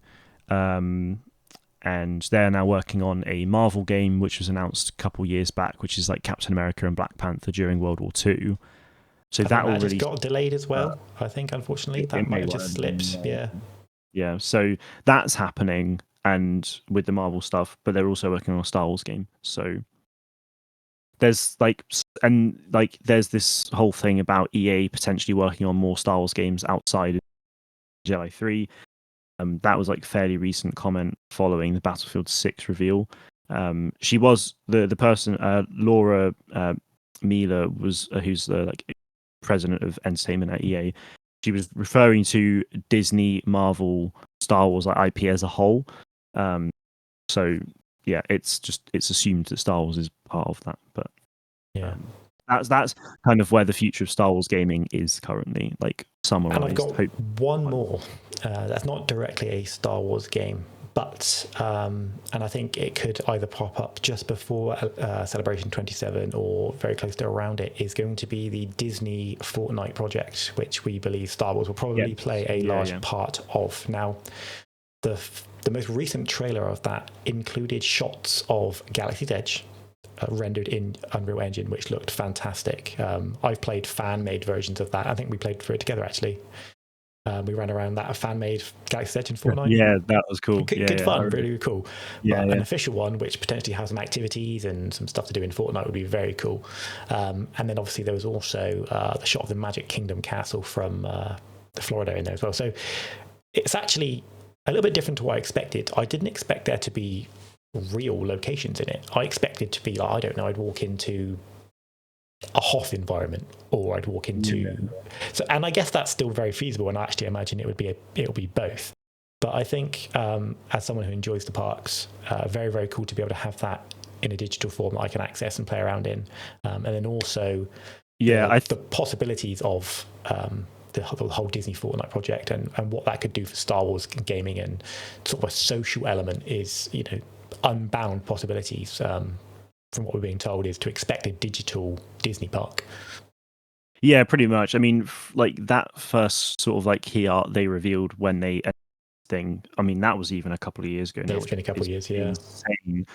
And they're now working on a Marvel game, which was announced a couple years back, which is like Captain America and Black Panther during World War II. So that already got delayed as well. I think, unfortunately, that might have just slipped. Yeah. So that's happening, and with the Marvel stuff, but they're also working on a Star Wars game. So there's there's this whole thing about EA potentially working on more Star Wars games outside of Jedi 3. That was like fairly recent comment following the Battlefield 6 reveal. She was the person, Laura Miller, was who's the like president of entertainment at EA. She was referring to Disney, Marvel, Star Wars like IP as a whole. So yeah, it's assumed that Star Wars is part of that, but that's kind of where the future of Star Wars gaming is currently, like summarized. And I've got one more. That's not directly a Star Wars game, but and I think it could either pop up just before Celebration 27 or very close to around it, is going to be the Disney Fortnite project, which we believe Star Wars will probably play a large part of. Now, the most recent trailer of that included shots of Galaxy's Edge rendered in Unreal Engine, which looked fantastic. I've played fan-made versions of that. I think we played through it together, actually. We ran around that fan-made Galaxy's Edge in Fortnite. Yeah, that was cool. Good fun, really cool. But an official one, which potentially has some activities and some stuff to do in Fortnite, would be very cool. And then obviously there was also the shot of the Magic Kingdom castle from Florida in there as well. So it's actually a little bit different to what I expected. I didn't expect there to be real locations in it. I expected to be like, I don't know, I'd walk into a Hoth environment, or I'd walk into so, and I guess that's still very feasible, and I actually imagine it'll be both. But I think as someone who enjoys the parks, very, very cool to be able to have that in a digital form that I can access and play around in, and then also the possibilities of the whole Disney Fortnite project and what that could do for Star Wars gaming, and sort of a social element is, unbound possibilities. From what we're being told, is to expect a digital Disney park. Yeah, pretty much. I mean, like that first sort of like key art they revealed when they thing. I mean, that was even a couple of years ago. It's been a couple of years, insane.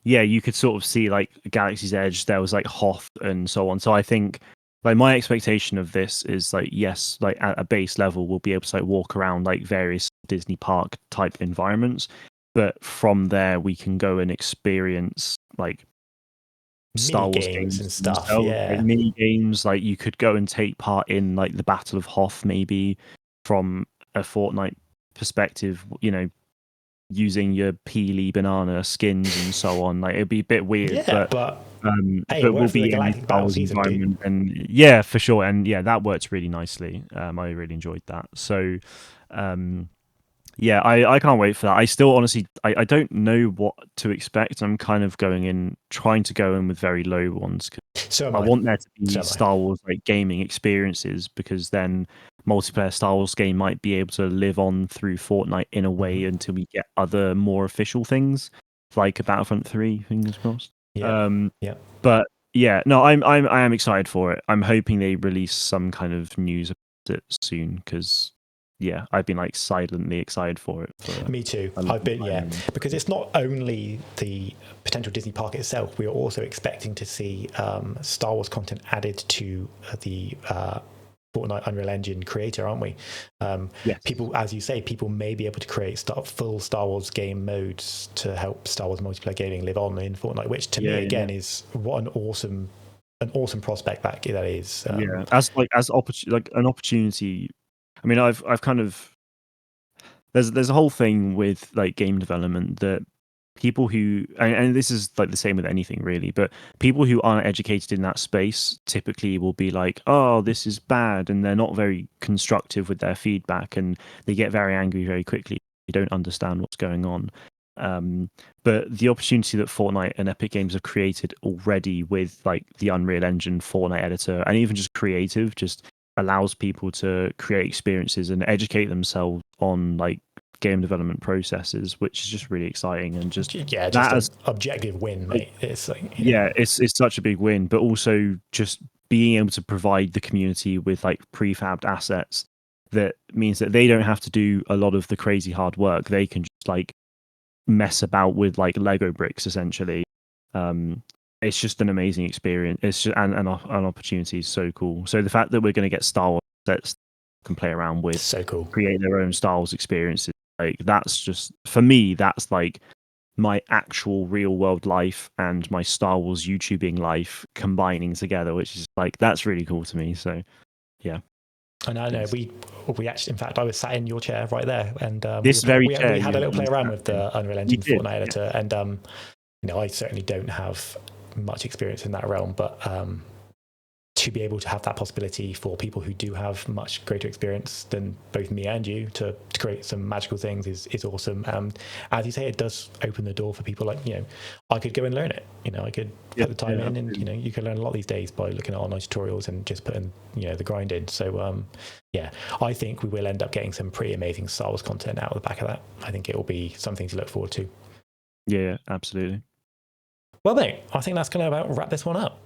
Yeah, you could sort of see like Galaxy's Edge. There was like Hoth and so on. So I think like my expectation of this is like, yes, like at a base level, we'll be able to like walk around like various Disney park type environments. But from there, we can go and experience like Star Wars games and stuff. Like mini games. Like you could go and take part in like the Battle of Hoth, maybe from a Fortnite perspective. Using your peely banana skins and so on. Like it'd be a bit weird, but we'll be in the Star Wars environment, and yeah, for sure. And yeah, that works really nicely. I really enjoyed that. So. Yeah, I can't wait for that. I still honestly I don't know what to expect. I'm kind of trying to go in with very low ones because So am I I. want there to So be am I. Star Wars like gaming experiences, because then multiplayer Star Wars game might be able to live on through Fortnite in a way until we get other more official things like a Battlefront 3, fingers crossed. Yeah. Um, Yeah. but yeah, no, I am excited for it. I'm hoping they release some kind of news about it soon, because yeah, I've been like silently excited for it. Me too. A long I've been, yeah, time. because it's not only the potential Disney park itself. We are also expecting to see Star Wars content added to the Fortnite Unreal Engine creator, aren't we? Yes. People, as you say, people may be able to create full Star Wars game modes to help Star Wars multiplayer gaming live on in Fortnite, which to me again is what an awesome prospect that is. Yeah, as an opportunity. I mean, I've kind of there's a whole thing with like game development that people who, and this is like the same with anything really, but people who aren't educated in that space typically will be like, oh, this is bad, and they're not very constructive with their feedback, and they get very angry very quickly. They don't understand what's going on. But the opportunity that Fortnite and Epic Games have created already with like the Unreal Engine Fortnite editor, and even just creative, just allows people to create experiences and educate themselves on like game development processes, which is just really exciting. And just just an objective win, mate. It's like, it's such a big win, but also just being able to provide the community with like prefabbed assets that means that they don't have to do a lot of the crazy hard work. They can just like mess about with like Lego bricks essentially. It's just an amazing experience. It's just an opportunity is so cool. So the fact that we're going to get Star Wars sets can play around with, so cool, create their own Star Wars experiences, like that's just, for me, that's like my actual real world life and my Star Wars YouTubing life combining together, which is like, that's really cool to me. So yeah. And I know we actually, in fact, I was sat in your chair right there, and This very we chair, had a little play around with the Unreal Engine Fortnite editor, and I certainly don't have much experience in that realm, but to be able to have that possibility for people who do have much greater experience than both me and you to create some magical things is awesome. As you say, it does open the door for people like, I could go and learn it. I could put the time in, and you can learn a lot these days by looking at online tutorials and just putting the grind in. So I think we will end up getting some pretty amazing Star Wars content out of the back of that. I think it will be something to look forward to. Yeah, absolutely. Well, mate, I think that's going to about wrap this one up.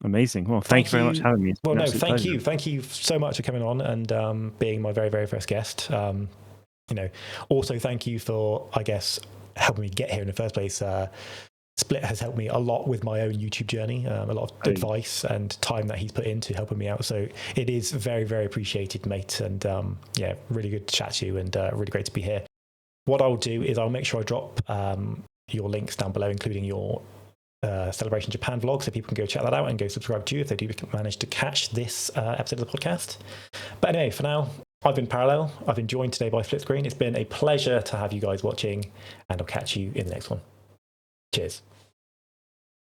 Amazing. Well, thank you very much for having me. Well, no, thank you. Thank you so much for coming on and being my very, very first guest. Also thank you for, I guess, helping me get here in the first place. Split has helped me a lot with my own YouTube journey, a lot of advice and time that he's put into helping me out. So it is very, very appreciated, mate. And really good to chat to you, and really great to be here. What I'll do is I'll make sure I drop your links down below, including your Celebration Japan vlog, so people can go check that out and go subscribe to you if they do manage to catch this episode of the podcast. But anyway, for now, I've been Parallel. I've been joined today by Splitscreen. It's been a pleasure to have you guys watching, and I'll catch you in the next one. Cheers.